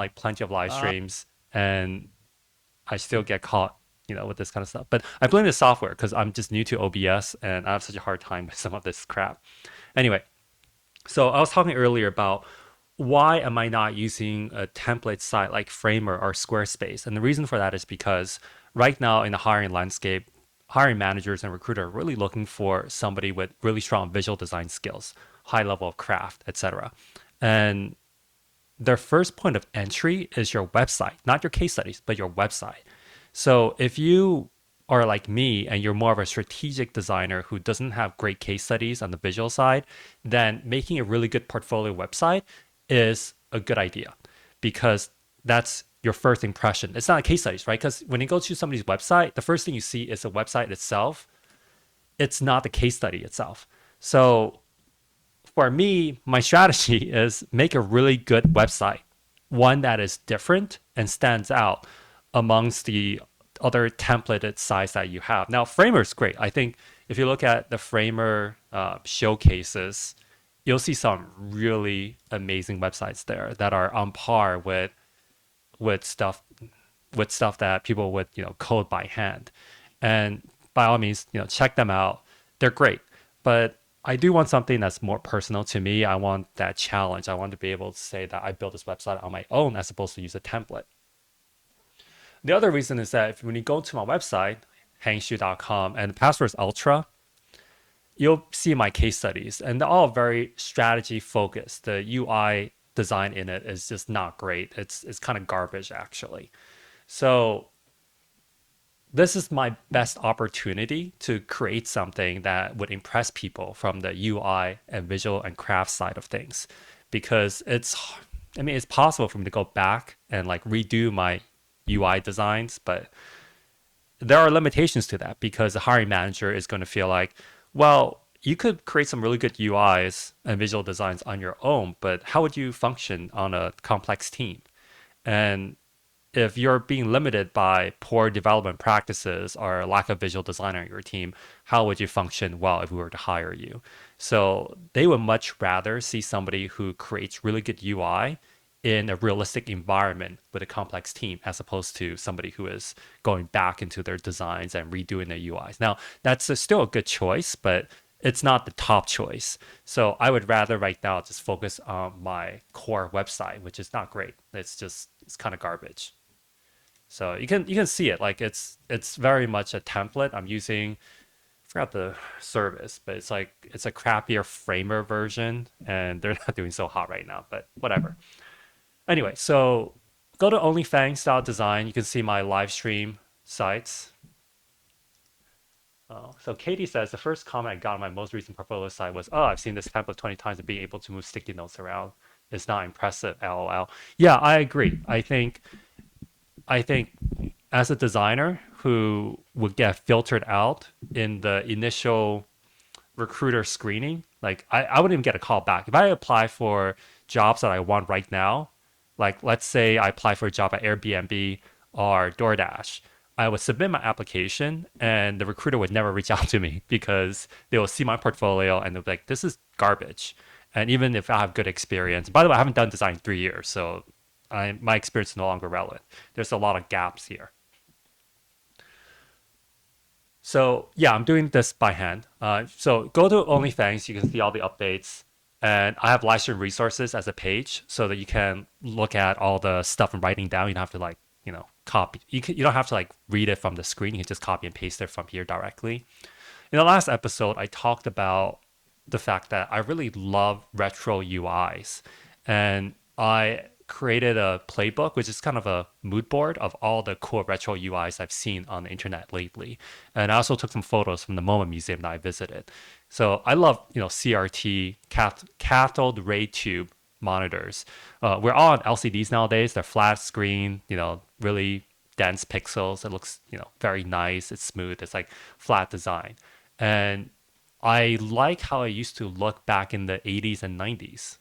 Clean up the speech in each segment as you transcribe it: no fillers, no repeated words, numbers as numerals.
like plenty of live Uh, streams, and I still get caught, with this kind of stuff. But I blame the software because I'm just new to OBS and I have such a hard time with some of this crap. Anyway, so I was talking earlier about why am I not using a template site like Framer or Squarespace? And the reason for that is because right now in the hiring landscape, hiring managers and recruiters are really looking for somebody with really strong visual design skills, high level of craft, etc. And their first point of entry is your website, not your case studies, but your website. So if you are like me and you're more of a strategic designer who doesn't have great case studies on the visual side, then making a really good portfolio website is a good idea because that's your first impression. It's not a case studies, right? Because when you go to somebody's website, the first thing you see is the website itself. It's not the case study itself. So for me, my strategy is make a really good website, one that is different and stands out amongst the other templated sites that you have. Now, Framer is great. I think if you look at the Framer showcases, you'll see some really amazing websites there that are on par with stuff with stuff that people would code by hand. And by all means, check them out. They're great, but I do want something that's more personal to me. I want that challenge. I want to be able to say that I built this website on my own as opposed to use a template. The other reason is that when you go to my website, hangshu.com, and the password is ultra, you'll see my case studies, and they're all very strategy focused. The UI design in it is just not great. It's kind of garbage actually. So this is my best opportunity to create something that would impress people from the UI and visual and craft side of things because it's possible for me to go back and like redo my UI designs, but there are limitations to that because the hiring manager is going to feel like, well, you could create some really good UIs and visual designs on your own, but how would you function on a complex team? And if you're being limited by poor development practices or lack of visual design on your team, how would you function well if we were to hire you? So they would much rather see somebody who creates really good UI in a realistic environment with a complex team as opposed to somebody who is going back into their designs and redoing their UIs. Now, still a good choice, but it's not the top choice. So I would rather right now just focus on my core website, which is not great. It's kind of garbage. So you can see it like it's very much a template. I'm using I forgot the service, but it's a crappier Framer version, and they're not doing so hot right now. But whatever. Anyway, so go to OnlyFAANGs.design. You can see my live stream sites. Oh, so Katie says the first comment I got on my most recent portfolio site was, "Oh, I've seen this template 20 times and being able to move sticky notes around is not impressive." LOL. Yeah, I agree. I think as a designer who would get filtered out in the initial recruiter screening, like I wouldn't even get a call back. If I apply for jobs that I want right now, like let's say I apply for a job at Airbnb or DoorDash, I would submit my application and the recruiter would never reach out to me because they will see my portfolio and they'll be like, this is garbage. And even if I have good experience, by the way, I haven't done design in 3 years, so my experience is no longer relevant. There's a lot of gaps here. So yeah, I'm doing this by hand. So go to OnlyFans, you can see all the updates, and I have live stream resources as a page so that you can look at all the stuff I'm writing down. You don't have to like copy. You don't have to like read it from the screen. You can just copy and paste it from here directly. In the last episode, I talked about the fact that I really love retro UIs. And I created a playbook, which is kind of a mood board of all the cool retro UIs I've seen on the internet lately. And I also took some photos from the MoMA museum that I visited. So I love, CRT, cathode ray tube monitors. We're all on LCDs nowadays. They're flat screen, really dense pixels. It looks, very nice. It's smooth. It's like flat design. And I like how it used to look back in the 80s and 90s.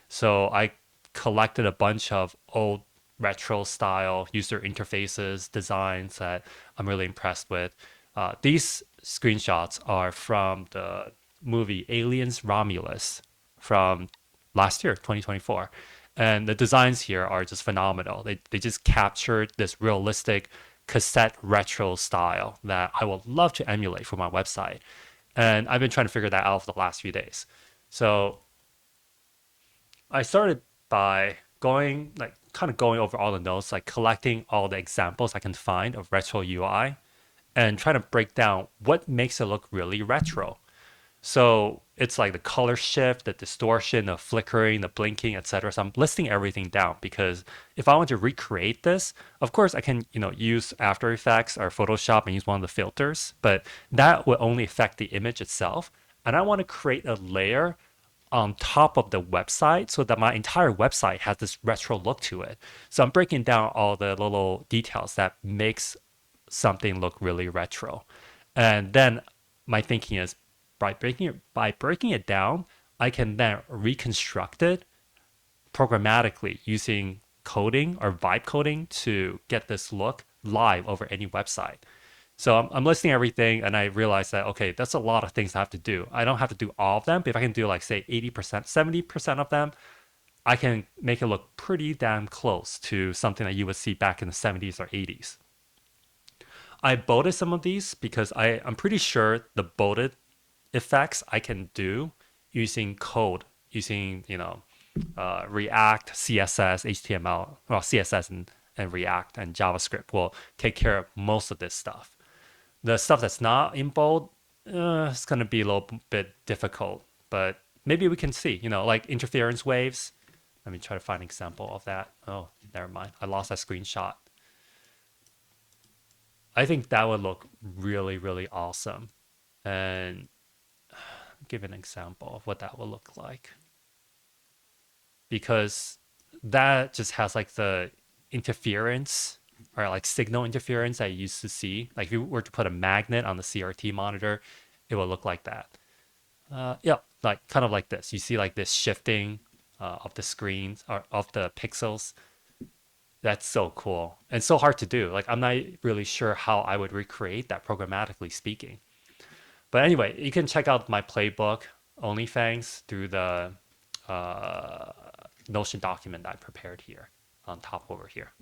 So I collected a bunch of old retro style user interfaces, designs that I'm really impressed with. These screenshots are from the movie Aliens Romulus from last year, 2024. And the designs here are just phenomenal. They just captured this realistic cassette retro style that I would love to emulate for my website. And I've been trying to figure that out for the last few days. So I started by going like kind of going over all the notes, like collecting all the examples I can find of retro UI and trying to break down what makes it look really retro. So it's like the color shift, the distortion, the flickering, the blinking, etc. So I'm listing everything down because if I want to recreate this, of course I can, use After Effects or Photoshop and use one of the filters, but that will only affect the image itself. And I want to create a layer on top of the website so that my entire website has this retro look to it. So I'm breaking down all the little details that makes something look really retro. And then my thinking is by breaking it down, I can then reconstruct it programmatically using coding or vibe coding to get this look live over any website. So I'm listing everything, and I realize that okay, that's a lot of things I have to do. I don't have to do all of them, but if I can do like say 80%, 70% of them, I can make it look pretty damn close to something that you would see back in the 70s or 80s. I bolded some of these because I'm pretty sure the bolded effects I can do using code, using React, CSS, HTML, well CSS and React and JavaScript will take care of most of this stuff. The stuff that's not in bold, it's gonna be a little bit difficult, but maybe we can see, like interference waves. Let me try to find an example of that. Oh, never mind. I lost that screenshot. I think that would look really, really awesome. And give an example of what that would look like. Because that just has like the interference or like signal interference I used to see. Like if you were to put a magnet on the CRT monitor, it will look like that. Yeah, like kind of like this. You see like this shifting of the screens or of the pixels. That's so cool and so hard to do. Like I'm not really sure how I would recreate that programmatically speaking. But anyway, you can check out my playbook, OnlyFAANGs, through the uh, Notion document that I prepared here on top over here.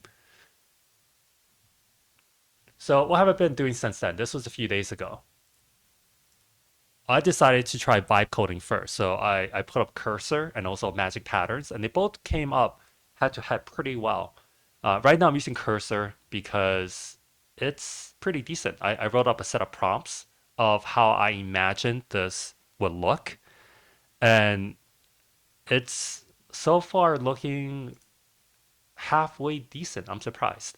So what have I been doing since then? This was a few days ago. I decided to try vibe coding first. So I put up cursor and also magic patterns, and they both came up head to head pretty well. Right now I'm using cursor because it's pretty decent. I wrote up a set of prompts of how I imagined this would look, and it's so far looking halfway decent. I'm surprised.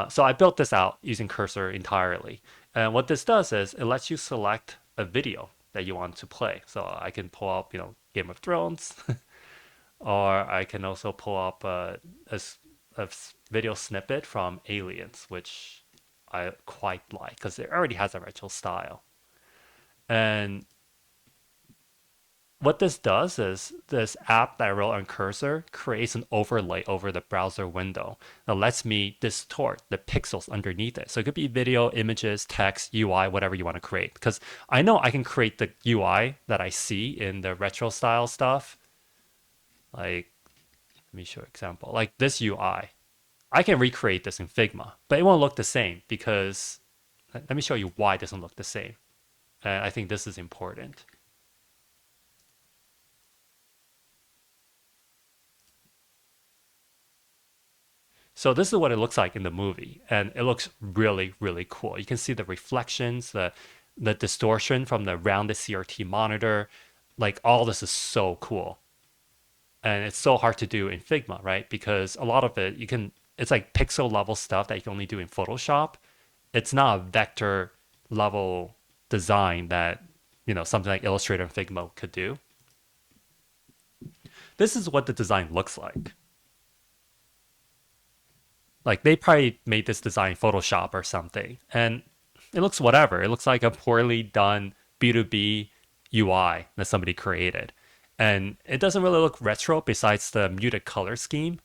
So I built this out using cursor entirely. And what this does is it lets you select a video that you want to play. So I can pull up, Game of Thrones, or I can also pull up a video snippet from Aliens, which I quite like because it already has a retro style. And what this does is this app that I wrote on Cursor creates an overlay over the browser window that lets me distort the pixels underneath it. So it could be video, images, text, UI, whatever you want to create. Because I know I can create the UI that I see in the retro style stuff. Like, let me show an example. Like this UI. I can recreate this in Figma, but it won't look the same because let me show you why it doesn't look the same. And I think this is important. So this is what it looks like in the movie, and it looks really, really cool. You can see the reflections, the distortion from the rounded CRT monitor. Like all this is so cool, and it's so hard to do in Figma, right? Because a lot of it it's like pixel level stuff that you can only do in Photoshop. It's not a vector level design that something like Illustrator and Figma could do. This is what the design looks like. Like they probably made this design in Photoshop or something, and it looks whatever. It looks like a poorly done B2B UI that somebody created, and it doesn't really look retro besides the muted color scheme.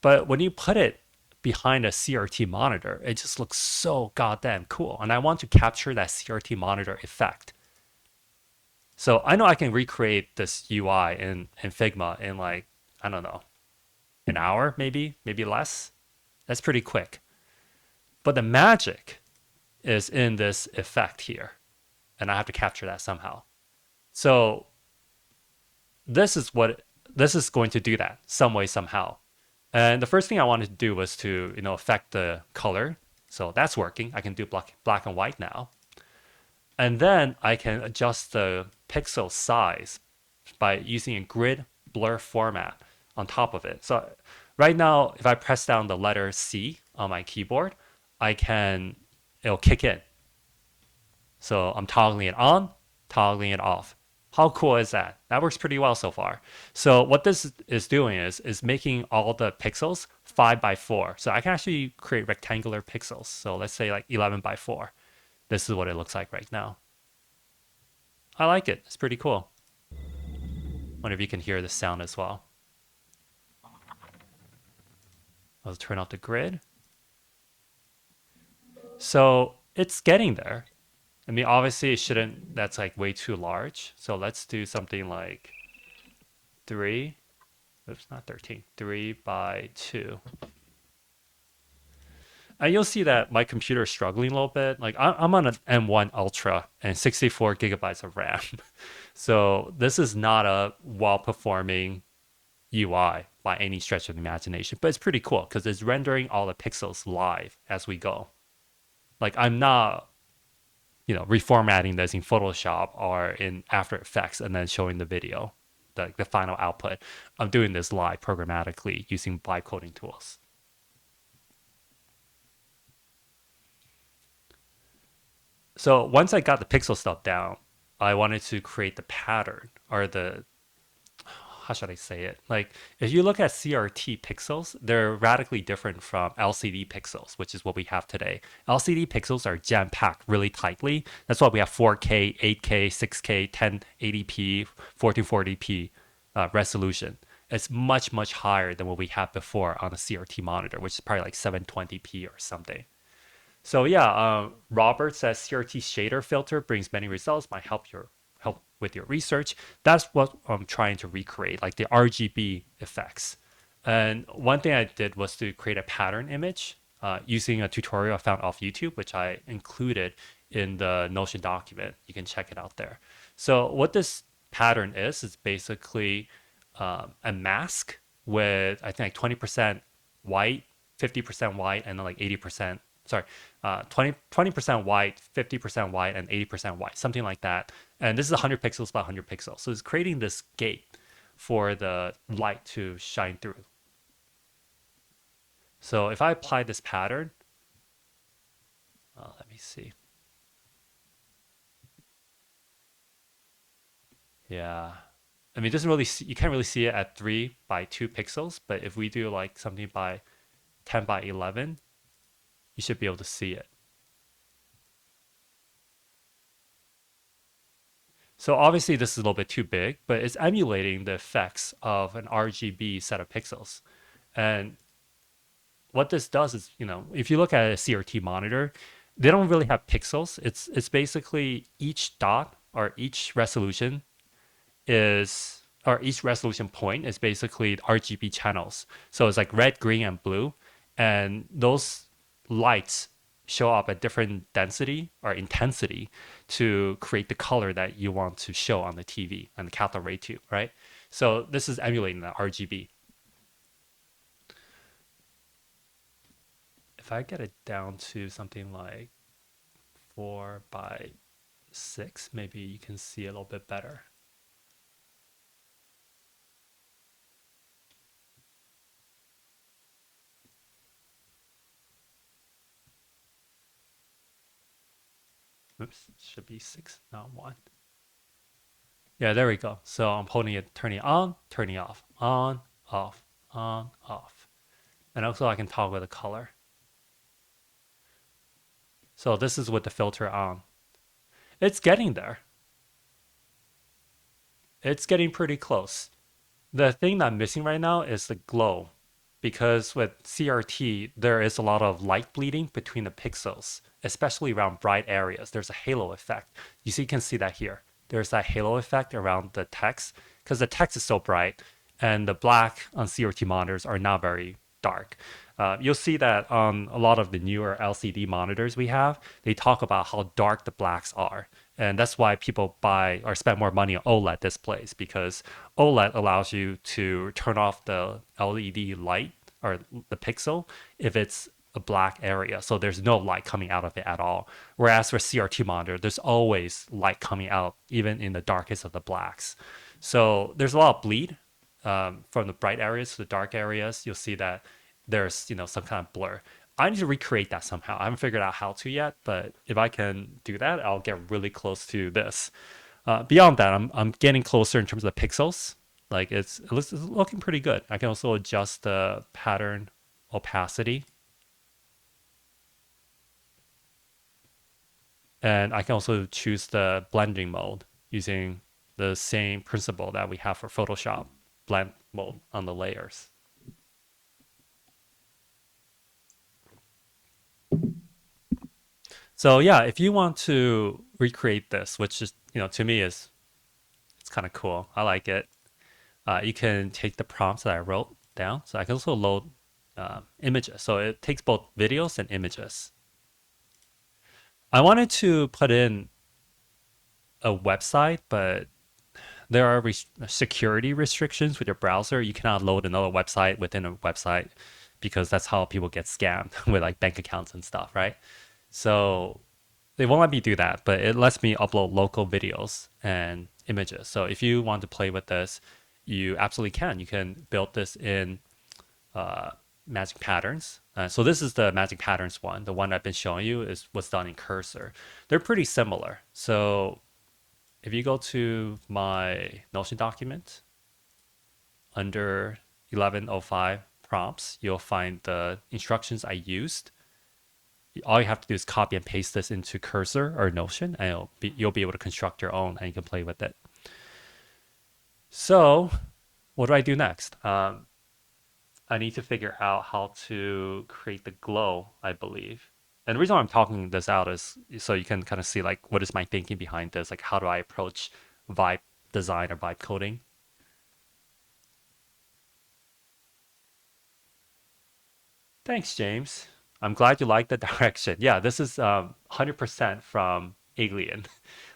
But when you put it behind a CRT monitor, it just looks so goddamn cool, and I want to capture that CRT monitor effect. So I know I can recreate this UI in Figma in like I don't know an hour, maybe less. That's pretty quick. But the magic is in this effect here, and I have to capture that somehow. So this is what this is going to do that some way somehow. And the first thing I wanted to do was to affect the color. So that's working. I can do black and white now. And then I can adjust the pixel size by using a grid blur format on top of it. So right now, if I press down the letter C on my keyboard, it'll kick in. So I'm toggling it on, toggling it off. How cool is that? That works pretty well so far. So what this is doing is making all the pixels 5 by 4. So I can actually create rectangular pixels. So let's say like 11 by 4. This is what it looks like right now. I like it. It's pretty cool. Wonder if you can hear the sound as well. I'll turn off the grid. So it's getting there. I mean, obviously it shouldn't, that's like way too large. So let's do something like 3, oops, not 13, 3 by 2. And you'll see that my computer is struggling a little bit. Like I'm on an M1 Ultra and 64 gigabytes of RAM. So this is not a well-performing UI by any stretch of the imagination, but it's pretty cool because it's rendering all the pixels live as we go. Like I'm not, reformatting this in Photoshop or in After Effects and then showing the video, the final output. I'm doing this live programmatically using vibe coding tools. So once I got the pixel stuff down, I wanted to create the pattern or the how should I say it? Like if you look at CRT pixels, they're radically different from LCD pixels, which is what we have today. LCD pixels are jam-packed really tightly. That's why we have 4K, 8K, 6K, 1080p, 1440p resolution. It's much, much higher than what we had before on a CRT monitor, which is probably like 720p or something. So yeah, Robert says CRT shader filter brings many results. Might help with your research. That's what I'm trying to recreate, like the RGB effects. And one thing I did was to create a pattern image using a tutorial I found off YouTube, which I included in the Notion document. You can check it out there. So what this pattern is basically a mask with I think like 20% white, 50% white, and then like 80%. Sorry, 20% white, 50% white, and 80% white, something like that. And this is 100 pixels by 100 pixels. So it's creating this gate for the light to shine through. So if I apply this pattern, let me see. Yeah. I mean, it doesn't really you can't really see it at 3 by 2 pixels, but if we do like something by 10 by 11, you should be able to see it. So obviously this is a little bit too big, but it's emulating the effects of an RGB set of pixels. And what this does is, if you look at a CRT monitor, they don't really have pixels. It's basically each dot or each resolution or each resolution point is basically RGB channels. So it's like red, green, and blue. And those lights show up at different density or intensity to create the color that you want to show on the TV and the cathode ray tube, right? So this is emulating the RGB. If I get it down to something like 4 by 6, maybe you can see a little bit better. Oops, should be 6, not 1. Yeah, there we go. So I'm holding it, turning it on, turning it off, on, off, on, off. And also I can toggle the color. So this is with the filter on. It's getting there. It's getting pretty close. The thing that I'm missing right now is the glow, because with CRT, there is a lot of light bleeding between the pixels, especially around bright areas. There's a halo effect. You can see that here. There's that halo effect around the text because the text is so bright and the black on CRT monitors are not very dark. You'll see that on a lot of the newer LCD monitors we have, they talk about how dark the blacks are. And that's why people buy or spend more money on OLED displays because OLED allows you to turn off the LED light or the pixel if it's a black area. So there's no light coming out of it at all. Whereas for CRT monitor, there's always light coming out, even in the darkest of the blacks. So there's a lot of bleed from the bright areas to the dark areas. You'll see that there's some kind of blur. I need to recreate that somehow. I haven't figured out how to yet, but if I can do that, I'll get really close to this. Beyond that, I'm getting closer in terms of the pixels. Like it's looking pretty good. I can also adjust the pattern opacity, and I can also choose the blending mode using the same principle that we have for Photoshop blend mode on the layers. So yeah, if you want to recreate this, which is to me is it's kind of cool. I like it. You can take the prompts that I wrote down. So I can also load images. So it takes both videos and images. I wanted to put in a website, but there are security restrictions with your browser. You cannot load another website within a website because that's how people get scammed with like bank accounts and stuff, right? So they won't let me do that, but it lets me upload local videos and images. So if you want to play with this, you absolutely can. You can build this in Magic Patterns. So this is the Magic Patterns one. The one I've been showing you is what's done in Cursor. They're pretty similar. So if you go to my Notion document under 1105 prompts, you'll find the instructions I used. All you have to do is copy and paste this into Cursor or Notion, and you'll be able to construct your own, and you can play with it. So, what do I do next? I need to figure out how to create the glow, I believe. And the reason why I'm talking this out is so you can kind of see like what is my thinking behind this, like how do I approach vibe design or vibe coding. Thanks, James. I'm glad you like the direction. Yeah, this is 100% from Alien.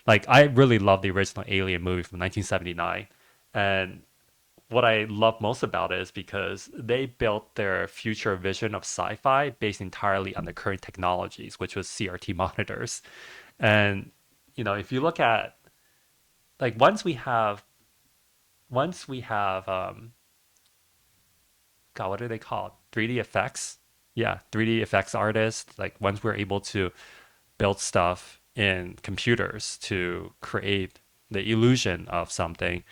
Like I really love the original Alien movie from 1979, and what I love most about it is because they built their future vision of sci-fi based entirely on the current technologies, which was CRT monitors. And if you look at like once we have God, what do they call it? 3D effects. Yeah, 3D effects artists. Like once we're able to build stuff in computers to create the illusion of something,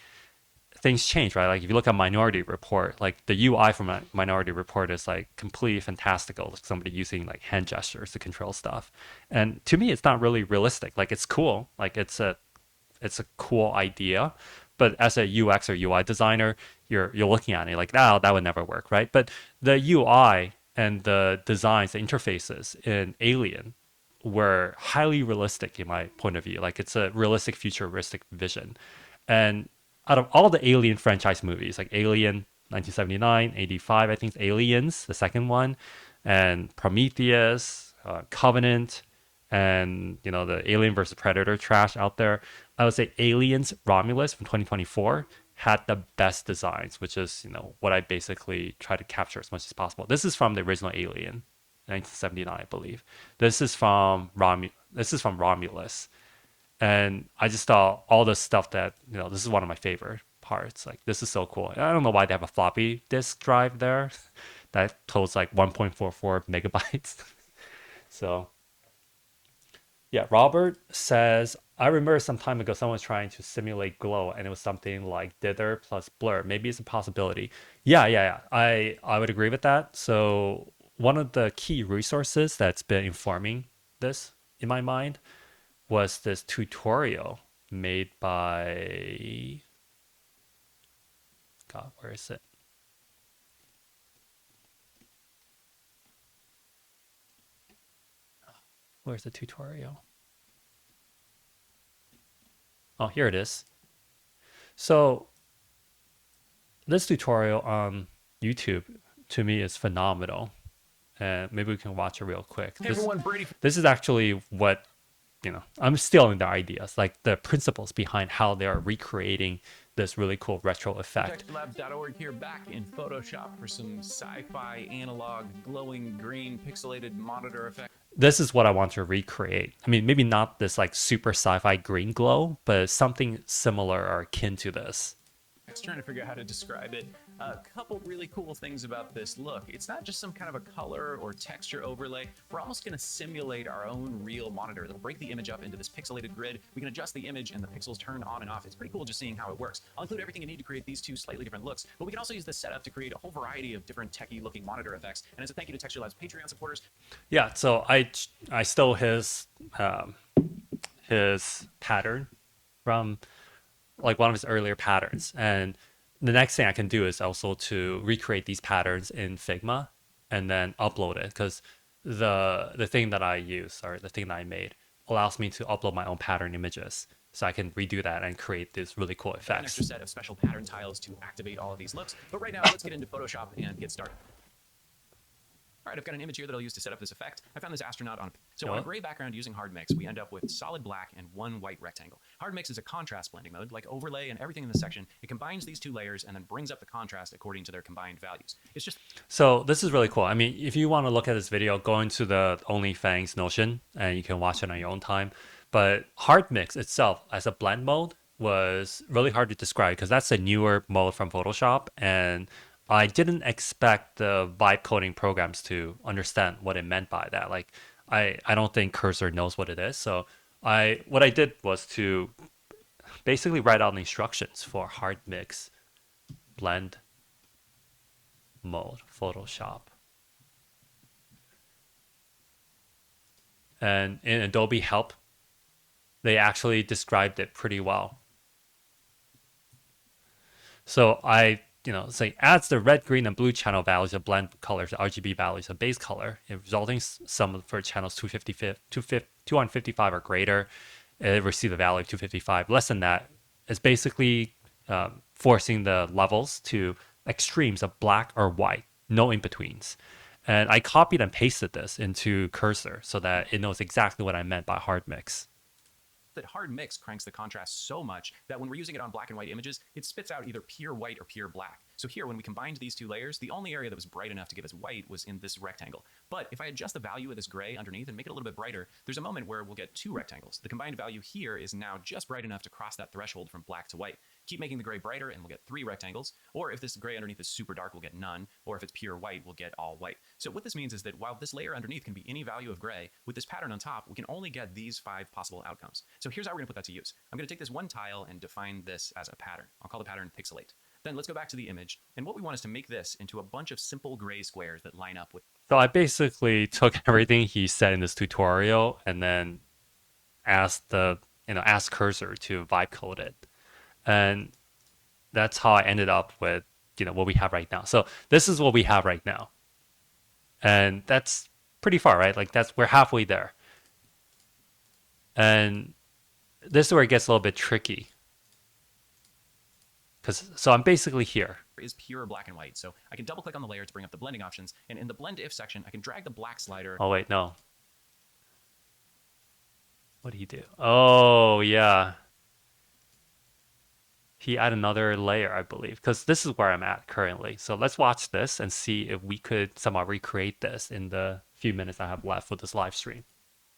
things change, right? Like if you look at Minority Report, like the UI from Minority Report is like completely fantastical. Like somebody using like hand gestures to control stuff, and to me, it's not really realistic. Like it's cool, like it's a cool idea, but as a UX or UI designer, you're looking at it like, oh, that would never work, right? But the UI and the designs, the interfaces in Alien were highly realistic in my point of view. Like it's a realistic, futuristic vision. And out of all the Alien franchise movies, like Alien 1979, 85, I think it's Aliens, the second one, and Prometheus, Covenant, and the Alien versus Predator trash out there, I would say Aliens Romulus from 2024 had the best designs, which is what I basically try to capture as much as possible. This is from the original Alien, 1979, I believe. This is from Romulus, and I just thought all the stuff that this is one of my favorite parts. Like this is so cool. And I don't know why they have a floppy disk drive there that holds like 1.44 megabytes. So yeah, Robert says, I remember some time ago someone was trying to simulate glow and it was something like dither plus blur. Maybe it's a possibility. Yeah. I would agree with that. So one of the key resources that's been informing this in my mind was this tutorial made by God, where is it? Where's the tutorial? Oh, here it is. So this tutorial on YouTube to me is phenomenal, and maybe we can watch it real quick. Hey everyone, Brady. This is actually what, I'm stealing the ideas, like the principles behind how they are recreating this really cool retro effect. TextureLabs.org here, back in Photoshop for some sci-fi analog glowing green pixelated monitor effect. This is what I want to recreate. I mean, maybe not this like super sci-fi green glow, but something similar or akin to this. Trying to figure out how to describe it. A couple really cool things about this look. It's not just some kind of a color or texture overlay. We're almost going to simulate our own real monitor. It'll break the image up into this pixelated grid. We can adjust the image and the pixels turn on and off. It's pretty cool just seeing how it works. I'll include everything you need to create these two slightly different looks, but we can also use this setup to create a whole variety of different techie looking monitor effects. And as a thank you to Texture Labs Patreon supporters. Yeah, so I stole his pattern from like one of his earlier patterns, and the next thing I can do is also to recreate these patterns in Figma and then upload it, because the thing that I use, or the thing that I made, allows me to upload my own pattern images, so I can redo that and create these really cool An effects. extra set of special pattern tiles to activate all of these looks. But right now, let's get into Photoshop and get started. All right, I've got an image here that I'll use to set up this effect. I found this astronaut on. So on a gray background using hard mix, we end up with solid black and one white rectangle. Hard mix is a contrast blending mode, like overlay and everything in the section. It combines these two layers and then brings up the contrast according to their combined values. It's just So this is really cool. I mean, if you want to look at this video, go into the OnlyFAANGs Notion and you can watch it on your own time. But hard mix itself as a blend mode was really hard to describe, because that's a newer mode from Photoshop, and I didn't expect the vibe coding programs to understand what it meant by that. Like, I don't think Cursor knows what it is. So what I did was to basically write out the instructions for hard mix blend mode Photoshop. And in Adobe Help, they actually described it pretty well. So say adds the red, green, and blue channel values of blend colors to RGB values of base color, resulting sum for channels 255 or greater. It receive a value of 255. Less than that is basically forcing the levels to extremes of black or white, no in betweens. And I copied and pasted this into Cursor so that it knows exactly what I meant by hard mix. that hard mix cranks the contrast so much that when we're using it on black and white images, it spits out either pure white or pure black. So here, when we combined these two layers, the only area that was bright enough to give us white was in this rectangle. But if I adjust the value of this gray underneath and make it a little bit brighter, there's a moment where we'll get two rectangles. The combined value here is now just bright enough to cross that threshold from black to white. Keep making the gray brighter and we'll get three rectangles. Or if this gray underneath is super dark, we'll get none. Or if it's pure white, we'll get all white. So what this means is that while this layer underneath can be any value of gray, with this pattern on top, we can only get these 5 possible outcomes. So here's how we're going to put that to use. I'm going to take this one tile and define this as a pattern. I'll call the pattern pixelate. Then let's go back to the image. And what we want is to make this into a bunch of simple gray squares that line up with. So I basically took everything he said in this tutorial and then asked Cursor to vibe code it. And that's how I ended up with, what we have right now. So this is what we have right now. And that's pretty far, right? Like we're halfway there. And this is where it gets a little bit tricky. So I'm basically here. Is pure black and white. So I can double click on the layer to bring up the blending options. And in the blend if section, I can drag the black slider. Oh, wait, no. What did he do? Oh, yeah. He added another layer, I believe, because this is where I'm at currently. So let's watch this and see if we could somehow recreate this in the few minutes I have left for this live stream.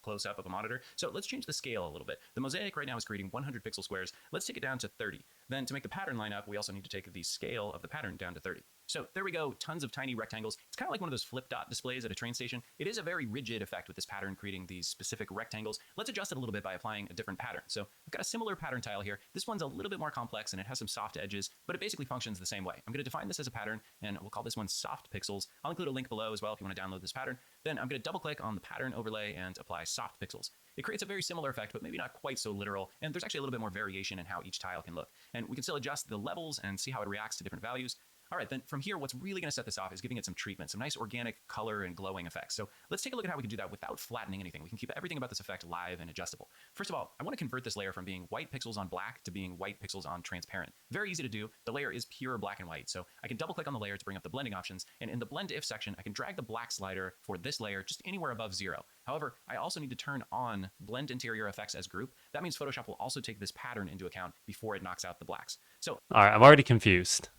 Close up of a monitor. So let's change the scale a little bit. The mosaic right now is creating 100 pixel squares. Let's take it down to 30. Then to make the pattern line up, we also need to take the scale of the pattern down to 30. So there we go, tons of tiny rectangles. It's kind of like one of those flip dot displays at a train station. It is a very rigid effect with this pattern creating these specific rectangles. Let's adjust it a little bit by applying a different pattern. So I've got a similar pattern tile here. This one's a little bit more complex and it has some soft edges, but it basically functions the same way. I'm going to define this as a pattern and we'll call this one soft pixels. I'll include a link below as well if you want to download this pattern. Then I'm going to double click on the pattern overlay and apply soft pixels. It creates a very similar effect, but maybe not quite so literal. And there's actually a little bit more variation in how each tile can look. And we can still adjust the levels and see how it reacts to different values. All right, then from here, what's really going to set this off is giving it some treatment, some nice organic color and glowing effects. So let's take a look at how we can do that without flattening anything. We can keep everything about this effect live and adjustable. First of all, I want to convert this layer from being white pixels on black to being white pixels on transparent. Very easy to do. The layer is pure black and white. So I can double click on the layer to bring up the blending options. And in the blend if section, I can drag the black slider for this layer just anywhere above 0. However, I also need to turn on blend interior effects as group. That means Photoshop will also take this pattern into account before it knocks out the blacks. So All right, I'm already confused.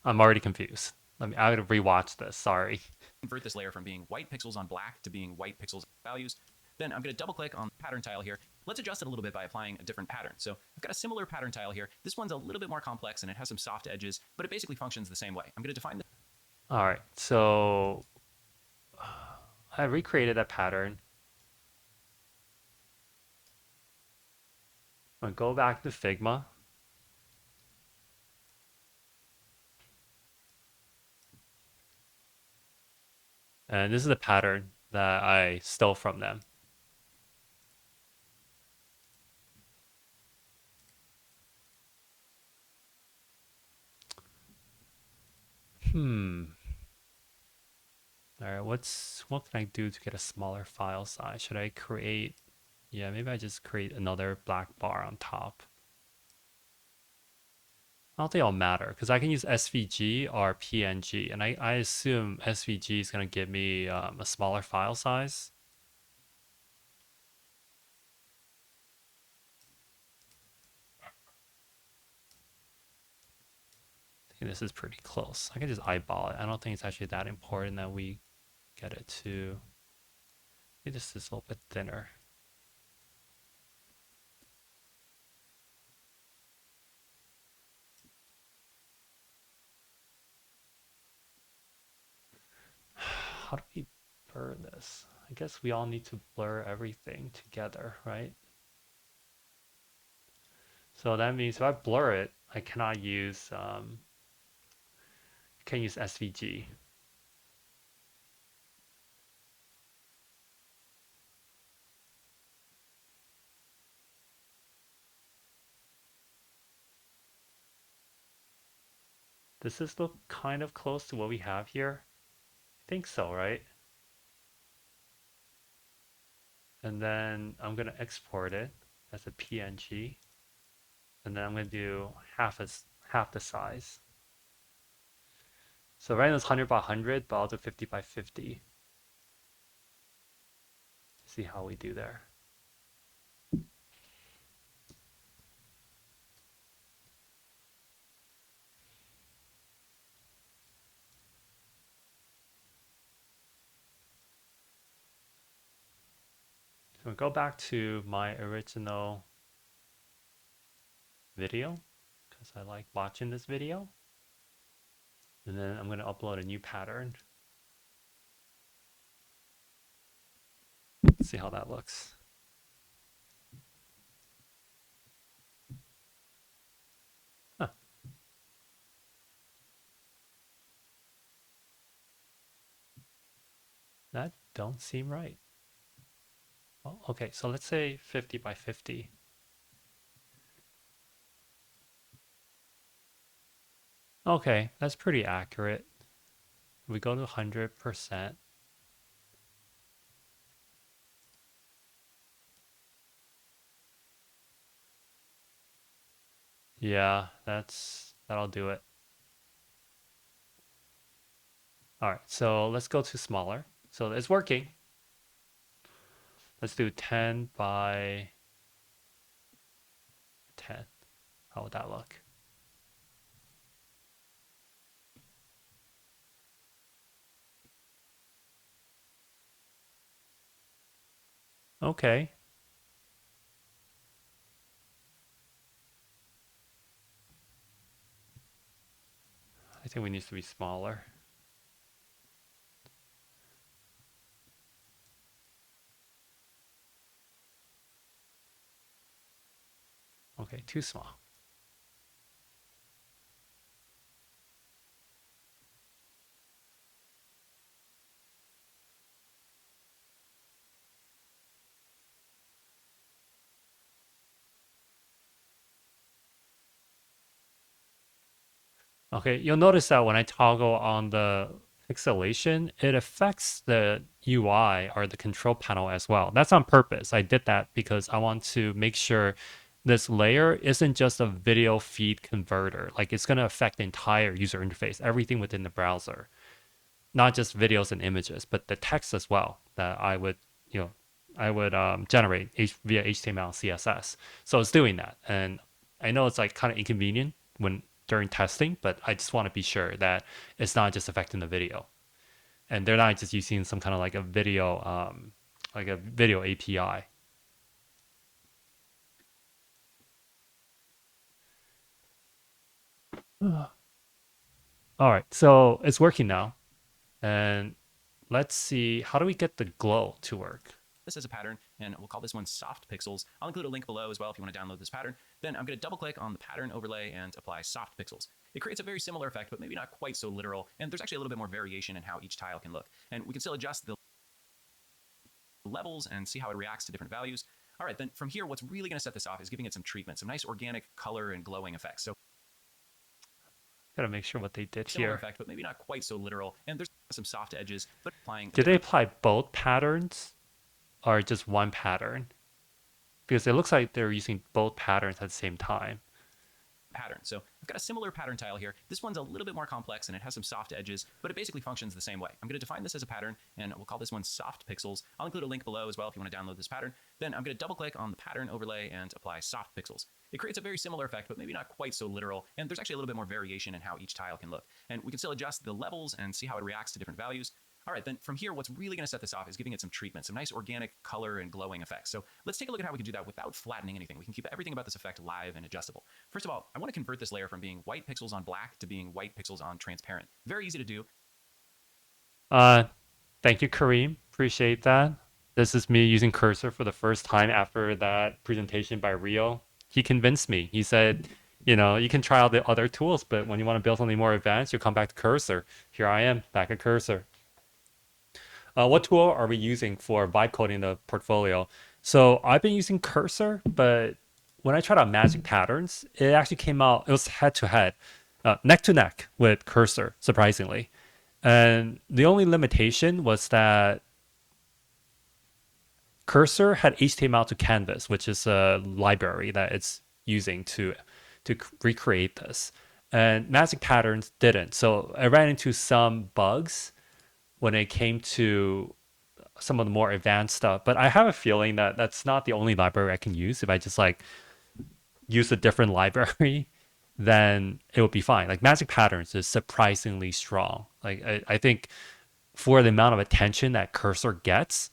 I'm already confused. I gotta rewatch this. Sorry. convert this layer from being white pixels on black to being white pixels values. Then I'm going to double click on the pattern tile here. Let's adjust it a little bit by applying a different pattern. So I've got a similar pattern tile here. This one's a little bit more complex and it has some soft edges, but it basically functions the same way. I'm going to define the All right, so I recreated that pattern. I'm gonna go back to Figma. And this is the pattern that I stole from them. Hmm. All right, what can I do to get a smaller file size? Should I create, yeah, maybe I just create another black bar on top. I don't think it'll matter because I can use SVG or PNG, and I assume SVG is going to give me a smaller file size. I think this is pretty close. I can just eyeball it. I don't think it's actually that important that we get it to, maybe this is a little bit thinner. How do we blur this? I guess we all need to blur everything together, right? So that means if I blur it, I cannot use can't use SVG. Does this look kind of close to what we have here? I think so, right? And then I'm gonna export it as a PNG, and then I'm gonna do half the size. So right now it's 100 by 100, but I'll do 50 by 50. See how we do there. So go back to my original video because I like watching this video. And then I'm going to upload a new pattern. See how that looks. Huh. That don't seem right. Well, okay, so let's say 50 by 50. Okay, that's pretty accurate. We go to 100%. Yeah, that'll do it. All right, so let's go to smaller. So it's working. Let's do 10 by 10. How would that look? Okay. I think we need to be smaller. Okay, too small. Okay, you'll notice that when I toggle on the pixelation, it affects the UI or the control panel as well. That's on purpose. I did that because I want to make sure this layer isn't just a video feed converter. Like it's going to affect the entire user interface, everything within the browser, not just videos and images, but the text as well that I would, you know, I would generate via HTML, CSS. So it's doing that, and I know it's like kind of inconvenient when during testing, but I just want to be sure that it's not just affecting the video, and they're not just using some kind of like a video API. All right, so it's working now, and let's see how do we get the glow to work. This as a pattern, and we'll call this one soft pixels. I'll include a link below as well if you want to download this pattern. Then I'm going to double click on the pattern overlay and apply soft pixels. It creates a very similar effect, but maybe not quite so literal, and there's actually a little bit more variation in how each tile can look. And we can still adjust the levels and see how it reacts to different values. All right, then from here, what's really going to set this off is giving it some treatment, some nice organic color and glowing effects. So Gotta make sure what they did similar here. effect, but maybe not quite so literal. And there's some soft edges, but applying. Did they apply both patterns or just one pattern? Because it looks like they're using both patterns at the same time. Pattern. So I've got a similar pattern tile here. This one's a little bit more complex and it has some soft edges, but it basically functions the same way. I'm going to define this as a pattern and we'll call this one soft pixels. I'll include a link below as well if you want to download this pattern. Then I'm going to double click on the pattern overlay and apply soft pixels. It creates a very similar effect, but maybe not quite so literal. And there's actually a little bit more variation in how each tile can look. And we can still adjust the levels and see how it reacts to different values. All right, then from here, what's really going to set this off is giving it some treatment, some nice organic color and glowing effects. So let's take a look at how we can do that without flattening anything. We can keep everything about this effect live and adjustable. First of all, I want to convert this layer from being white pixels on black to being white pixels on transparent. Very easy to do. Uh, Thank you, Kareem. Appreciate that. This is me using cursor for the first time after that presentation by Rio. He convinced me. He said, you can try out the other tools, but when you want to build something more advanced, you come back to cursor. Here I am, back at cursor. What tool are we using for vibe coding the portfolio? So I've been using cursor, but when I tried out magic patterns, it actually came out, it was head to head, neck to neck with cursor, surprisingly. And the only limitation was that Cursor had HTML to Canvas, which is a library that it's using to recreate this. And Magic Patterns didn't. So I ran into some bugs when it came to some of the more advanced stuff. But I have a feeling that that's not the only library I can use. If I just like use a different library, then it would be fine. Like Magic Patterns is surprisingly strong. Like I think for the amount of attention that Cursor gets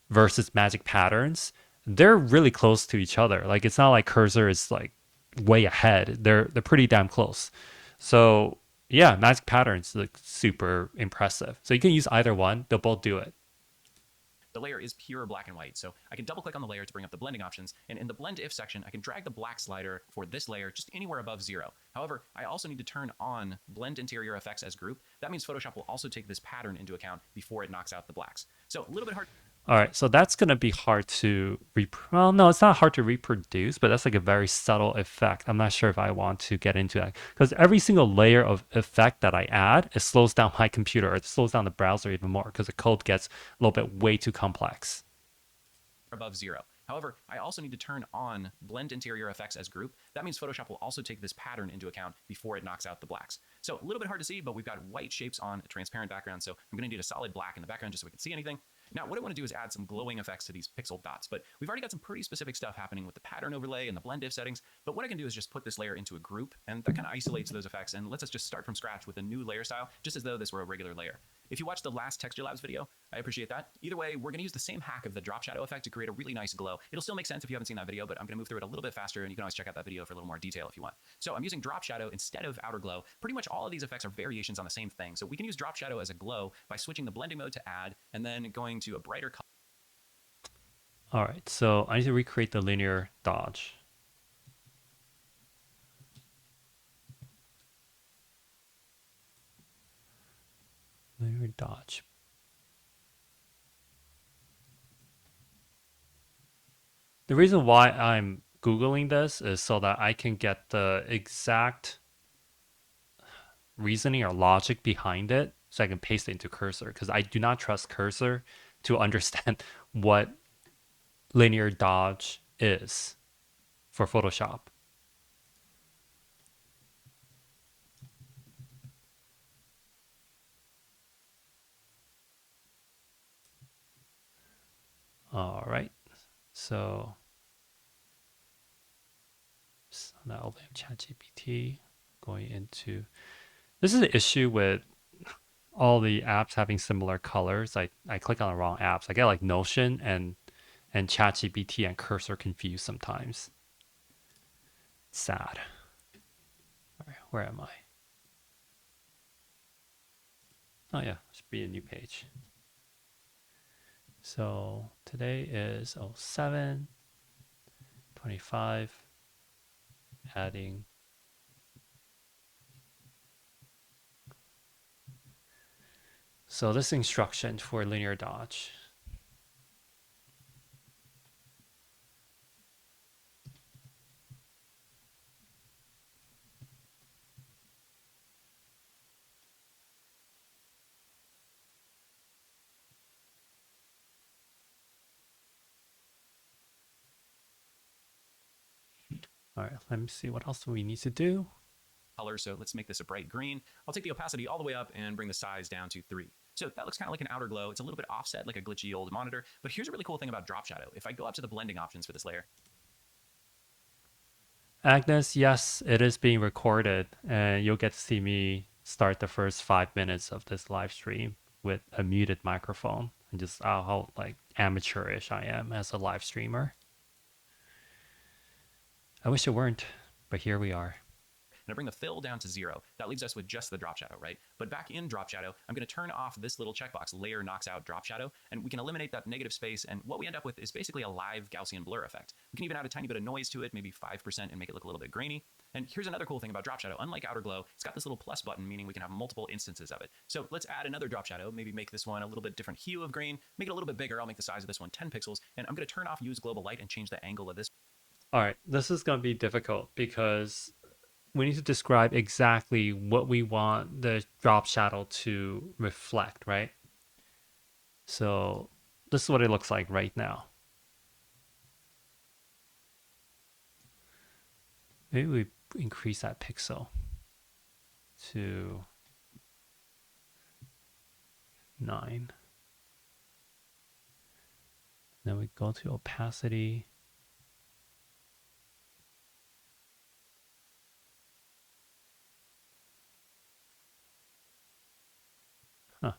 versus Magic Patterns, they're really close to each other. Like it's not like Cursor is like way ahead. They're pretty damn close. So yeah, Magic Patterns look super impressive. So you can use either one. They'll both do it. The layer is pure black and white. So I can double click on the layer to bring up the blending options. And in the blend if section, I can drag the black slider for this layer just anywhere above 0. However, I also need to turn on blend interior effects as group. That means Photoshop will also take this pattern into account before it knocks out the blacks. So a little bit hard. All right, so that's gonna be hard to well, no, it's not hard to reproduce, but that's like a very subtle effect. I'm not sure if I want to get into that because every single layer of effect that I add, it slows down my computer. It slows down the browser even more because the code gets a little bit way too complex. Above 0. However, I also need to turn on blend interior effects as group. That means Photoshop will also take this pattern into account before it knocks out the blacks. So a little bit hard to see, but we've got white shapes on a transparent background. So I'm going to need a solid black in the background just so we can see anything. Now, what I want to do is add some glowing effects to these pixel dots, but we've already got some pretty specific stuff happening with the pattern overlay and the blend if settings. But what I can do is just put this layer into a group, and that kind of isolates those effects and lets us just start from scratch with a new layer style, just as though this were a regular layer. If you watched the last Texture Labs video, I appreciate that. Either way, we're going to use the same hack of the drop shadow effect to create a really nice glow. It'll still make sense if you haven't seen that video, but I'm going to move through it a little bit faster, and you can always check out that video for a little more detail if you want. So I'm using drop shadow instead of outer glow. Pretty much all of these effects are variations on the same thing. So we can use drop shadow as a glow by switching the blending mode to add, and then going to a brighter color. All right, so I need to recreate the linear dodge. Linear dodge. The reason why I'm Googling this is so that I can get the exact reasoning or logic behind it so I can paste it into Cursor because I do not trust Cursor to understand what linear dodge is for Photoshop. All right. So now open ChatGPT going into this is the issue with all the apps having similar colors. I click on the wrong apps. I get like Notion and ChatGPT and Cursor confused sometimes. It's sad. All right, where am I? Oh yeah, should be a new page. So today is 07/25. Adding. So this instruction for linear dodge. All right, let me see what else do we need to do. Color, so let's make this a bright green. I'll take the opacity all the way up and bring the size down to 3. So that looks kind of like an outer glow. It's a little bit offset, like a glitchy old monitor. But here's a really cool thing about drop shadow. If I go up to the blending options for this layer, Agnes, yes, it is being recorded, and you'll get to see me start the first 5 minutes of this live stream with a muted microphone and just how like amateurish I am as a live streamer. I wish it weren't, but here we are. and I bring the fill down to 0. That leaves us with just the drop shadow, right? But back in drop shadow, I'm going to turn off this little checkbox, layer knocks out drop shadow, and we can eliminate that negative space, and what we end up with is basically a live Gaussian blur effect. We can even add a tiny bit of noise to it, maybe 5%, and make it look a little bit grainy. And here's another cool thing about drop shadow. Unlike outer glow, it's got this little plus button, meaning we can have multiple instances of it. So let's add another drop shadow, maybe make this one a little bit different hue of green, make it a little bit bigger. I'll make the size of this one 10 pixels, and I'm going to turn off use global light and change the angle of this. All right, this is going to be difficult because we need to describe exactly what we want the drop shadow to reflect, right? So this is what it looks like right now. Maybe we increase that pixel to 9. Then we go to opacity. Huh.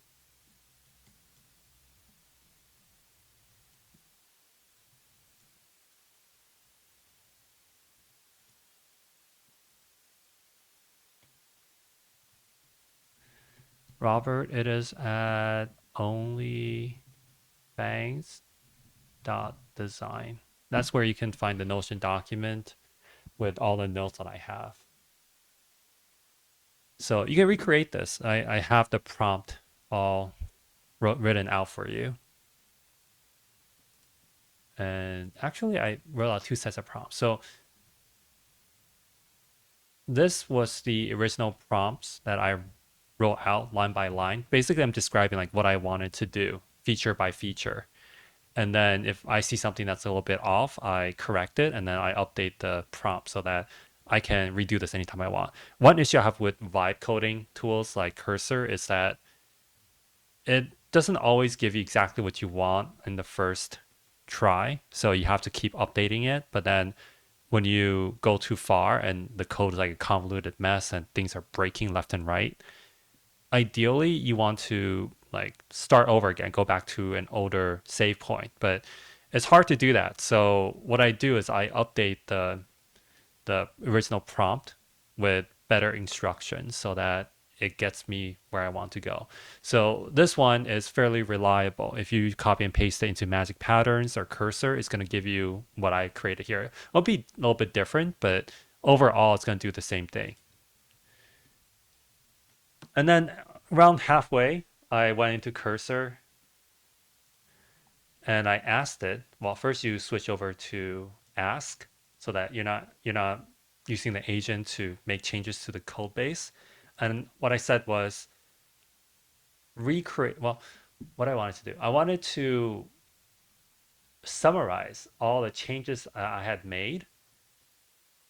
Robert, it is at OnlyFAANGs.design. That's where you can find the Notion document with all the notes that I have. So you can recreate this. I have the prompt all written out for you. And actually, I wrote out 2 sets of prompts. So this was the original prompts that I wrote out line by line. Basically, I'm describing like what I wanted to do feature by feature. And then if I see something that's a little bit off, I correct it and then I update the prompt so that I can redo this anytime I want. One issue I have with vibe coding tools like Cursor is that it doesn't always give you exactly what you want in the first try. So you have to keep updating it. But then when you go too far and the code is like a convoluted mess and things are breaking left and right, ideally you want to like start over again, go back to an older save point. But it's hard to do that. So what I do is I update the original prompt with better instructions so that it gets me where I want to go. So this one is fairly reliable. If you copy and paste it into Magic Patterns or Cursor, it's going to give you what I created here. It'll be a little bit different, but overall, it's going to do the same thing. And then around halfway, I went into Cursor and I asked it. Well, first you switch over to Ask so that you're not using the agent to make changes to the code base. And what I said was recreate. Well, what I wanted to do, I wanted to summarize all the changes I had made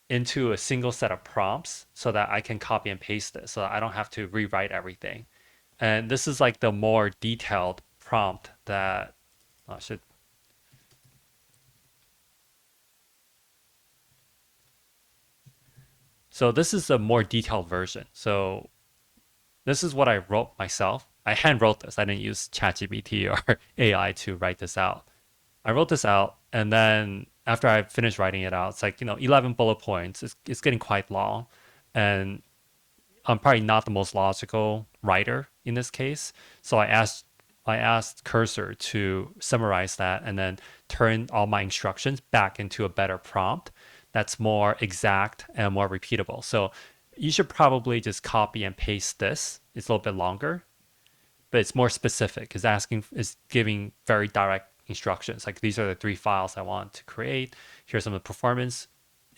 into a single set of prompts so that I can copy and paste it so that I don't have to rewrite everything. And this is like the more detailed prompt that I should. So this is a more detailed version. So this is what I wrote myself. I hand wrote this. I didn't use ChatGPT or AI to write this out. I wrote this out, and then after I finished writing it out, it's like 11 bullet points. It's getting quite long, and I'm probably not the most logical writer in this case. So I asked Cursor to summarize that and then turn all my instructions back into a better prompt that's more exact and more repeatable. So you should probably just copy and paste this. It's a little bit longer, but it's more specific. It's giving very direct instructions. Like these are the three files I want to create. Here's some of the performance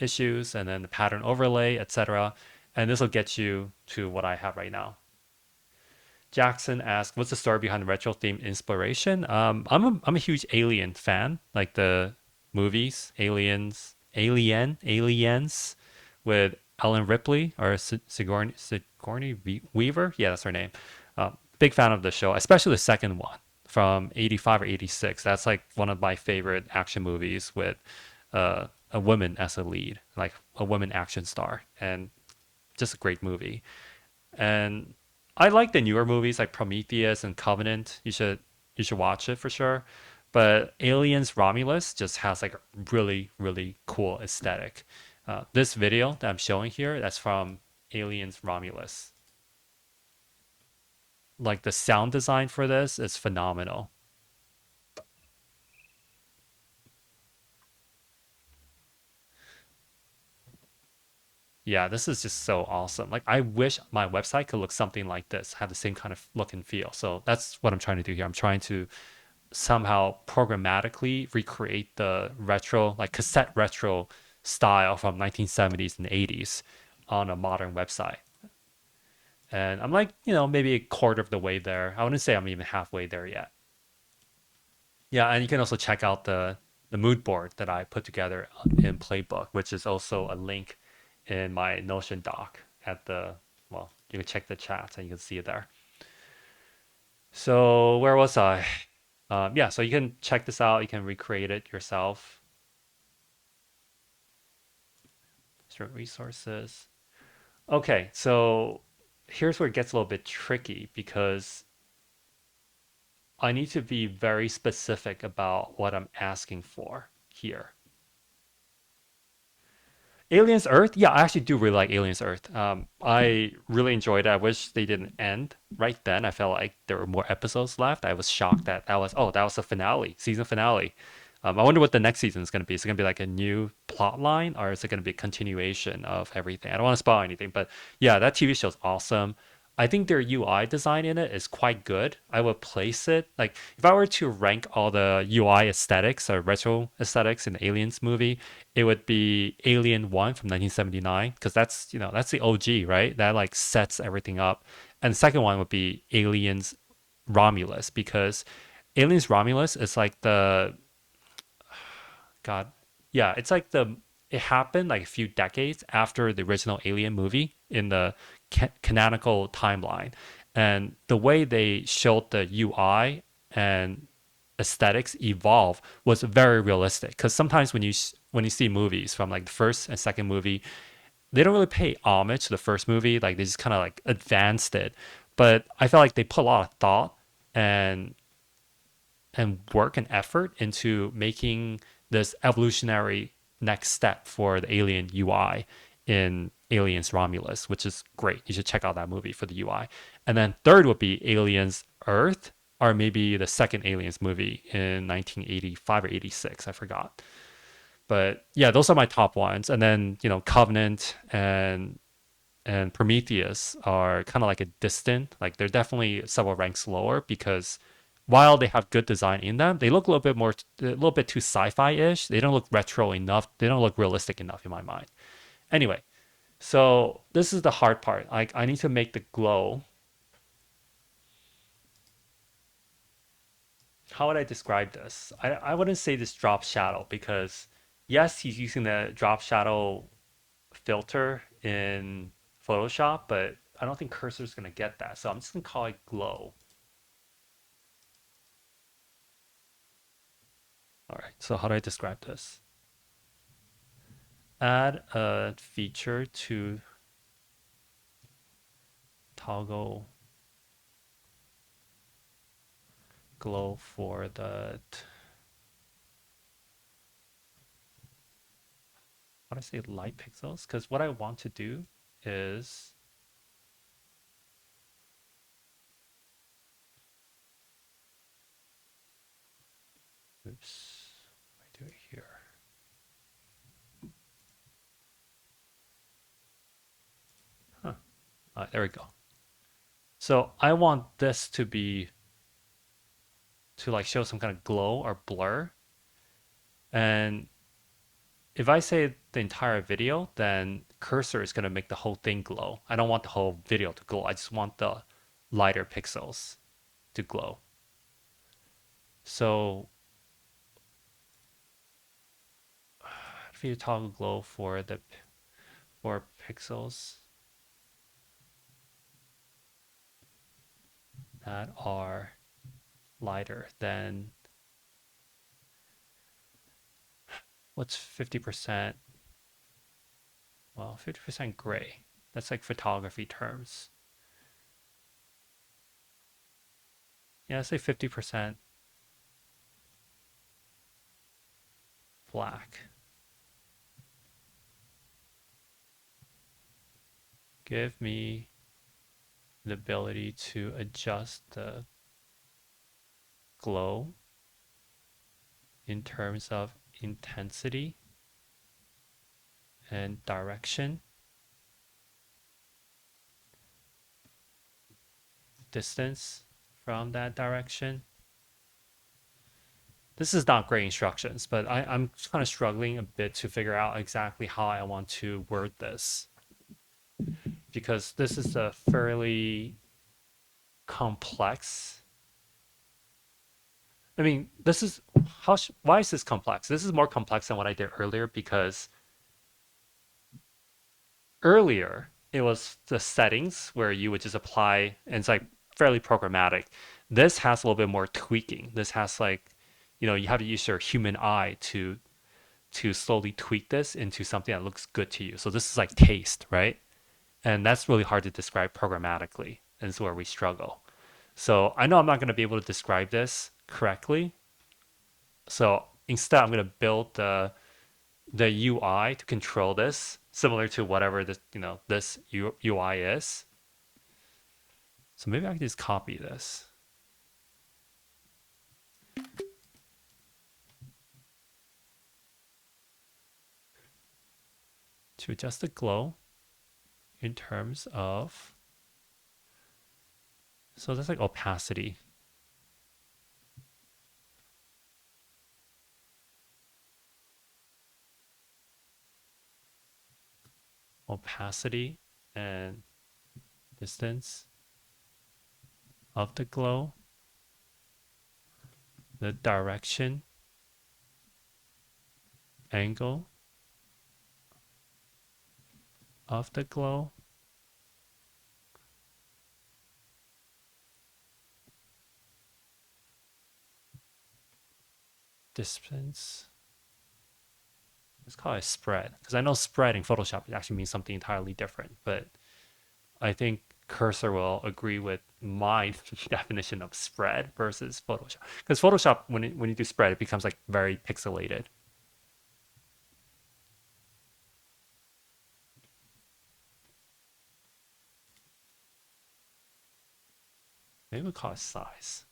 issues and then the pattern overlay, etc. And this will get you to what I have right now. Jackson asked, "What's the story behind the retro theme inspiration?" I'm a huge Alien fan, like the movies, Aliens, with Ellen Ripley or Sigourney Weaver. Yeah, that's her name. Big fan of the show, especially the second one from '85 or '86. That's like one of my favorite action movies with a woman as a lead, like a woman action star, and just a great movie. And I like the newer movies like Prometheus and Covenant. You should watch it for sure. But Aliens Romulus just has like a really really cool aesthetic. This video that I'm showing here, that's from Aliens Romulus. Like the sound design for this is phenomenal. Yeah, this is just so awesome. Like I wish my website could look something like this, have the same kind of look and feel. So that's what I'm trying to do here. I'm trying to somehow programmatically recreate the retro, like cassette retro style from 1970s and 80s on a modern website. And I'm like, maybe a quarter of the way there. I wouldn't say I'm even halfway there yet. Yeah, and you can also check out the mood board that I put together in Playbook, which is also a link in my Notion doc at the well, you can check the chat and you can see it there. So where was I? Yeah, so you can check this out. You can recreate it yourself. Certain resources. Okay, so here's where it gets a little bit tricky because I need to be very specific about what I'm asking for here. Aliens Earth, yeah, I actually do really like Aliens Earth. I really enjoyed it. I wish they didn't end right then. I felt like there were more episodes left. I was shocked that that was the finale, season finale. I wonder what the next season is going to be. Is it going to be like a new plot line, or is it going to be a continuation of everything? I don't want to spoil anything, but yeah, that TV show is awesome. I think their UI design in it is quite good. I would place it like if I were to rank all the UI aesthetics or retro aesthetics in the Aliens movie, it would be Alien 1 from 1979 because that's the OG, right? That like sets everything up. And the second one would be Aliens Romulus because Aliens Romulus is like the God, yeah, it's like it happened like a few decades after the original Alien movie in the canonical timeline, and the way they showed the UI and aesthetics evolve was very realistic. Because sometimes when you see movies from like the first and second movie, they don't really pay homage to the first movie. Like they just kind of like advanced it, but I felt like they put a lot of thought and work and effort into making this evolutionary next step for the alien UI in Aliens Romulus, which is great. You should check out that movie for the UI. And then third would be Aliens Earth, or maybe the second Aliens movie in 1985 or 86. I forgot. But yeah, those are my top ones. And then, Covenant and Prometheus are kind of like a distant, like they're definitely several ranks lower because while they have good design in them, they look a little bit too sci-fi-ish. They don't look retro enough. They don't look realistic enough in my mind. Anyway, So this is the hard part. Like I need to make the glow. How would I describe this? I wouldn't say this drop shadow because yes, he's using the drop shadow filter in Photoshop, but I don't think Cursor's gonna get that. So I'm just gonna call it glow. All right, so how do I describe this? Add a feature to toggle glow for the, how do I say light pixels? Because what I want to do is, oops, what do I do it here? Huh, there we go. So I want this to be, to like show some kind of glow or blur. And if I say the entire video, then cursor is going to make the whole thing glow. I don't want the whole video to glow. I just want the lighter pixels to glow. So if you toggle glow for the for pixels that are lighter than, what's 50%? Well, 50% gray. That's like photography terms. Yeah, let's say 50% black. Give me the ability to adjust the glow in terms of intensity and direction, distance from that direction. This is not great instructions, but I'm kind of struggling a bit to figure out exactly how I want to word this because this is a fairly complex. I mean, this is why is this complex? This is more complex than what I did earlier because earlier it was the settings where you would just apply and it's like fairly programmatic. This has a little bit more tweaking. This has like, you have to use your human eye to slowly tweak this into something that looks good to you. So this is like taste, right? And that's really hard to describe programmatically. And it's where we struggle. So I know I'm not going to be able to describe this correctly. So instead, I'm going to build the UI to control this, similar to whatever this UI is. So maybe I can just copy this to adjust the glow in terms of, so that's like opacity. Opacity and distance of the glow, the direction, angle of the glow, distance. Let's call it spread because I know spread in Photoshop actually means something entirely different, but I think Cursor will agree with my definition of spread versus Photoshop because Photoshop when you do spread it becomes like very pixelated. Maybe we'll call it size.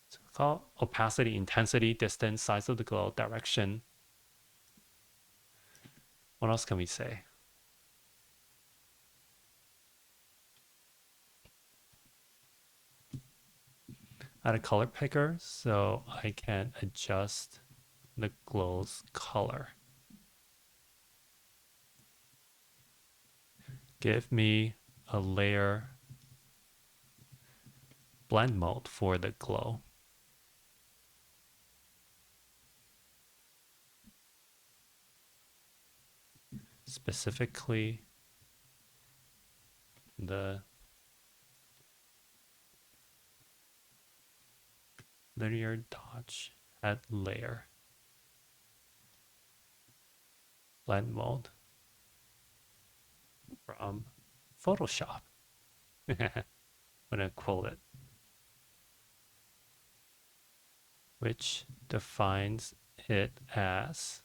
So we'll call opacity, intensity, distance, size of the glow, direction. What else can we say? add a color picker so I can adjust the glow's color. Give me a layer blend mode for the glow. Specifically the linear dodge at layer blend mode from Photoshop. I'm gonna quote it, which defines it as.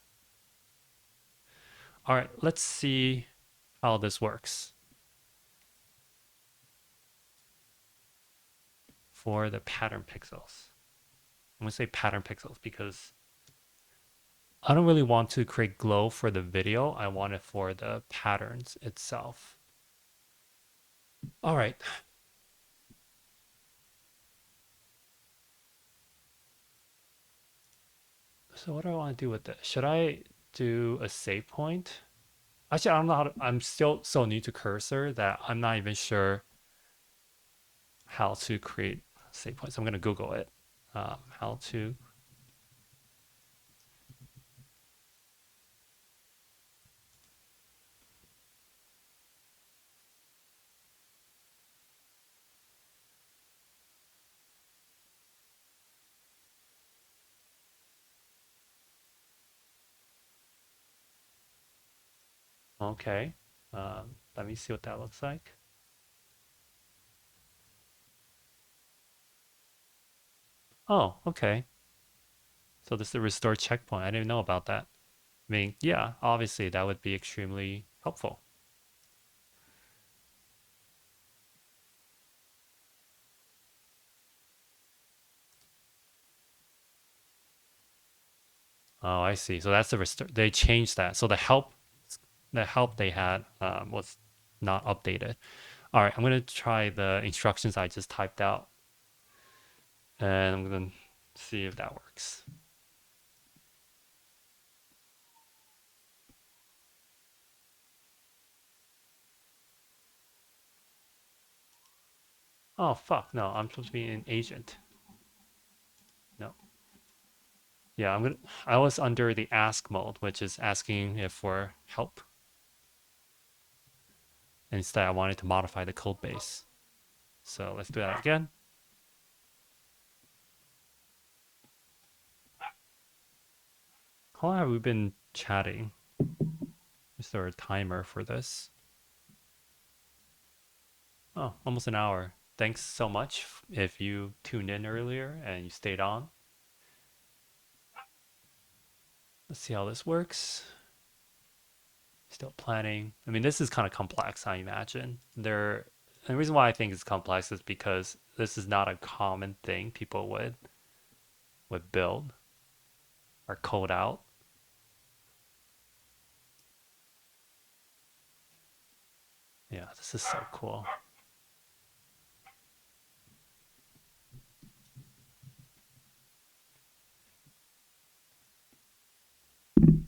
All right, let's see how this works for the pattern pixels. I'm gonna say pattern pixels because I don't really want to create glow for the video. I want it for the patterns itself. All right. So what do I want to do with this? Should I do a save point? Actually, I don't know how to, I'm still so new to cursor that I'm not even sure how to create save points. I'm going to Google it. How to. Okay. Let me see what that looks like. Oh, okay. So this is a restore checkpoint. I didn't even know about that. I mean, yeah, obviously that would be extremely helpful. Oh, I see. So that's the restore. They changed that. So the help they had was not updated. All right, I'm gonna try the instructions I just typed out, and I'm gonna see if that works. Oh fuck, no, I'm supposed to be an agent. No. Yeah, I was under the ask mode, which is asking if for help. Instead, I wanted to modify the code base. So let's do that again. How long have we been chatting? Is there a timer for this? Oh, almost an hour. Thanks so much if you tuned in earlier and you stayed on. Let's see how this works. Still planning. I mean, this is kind of complex, I imagine. And the reason why I think it's complex is because this is not a common thing people would build or code out. Yeah, this is so cool.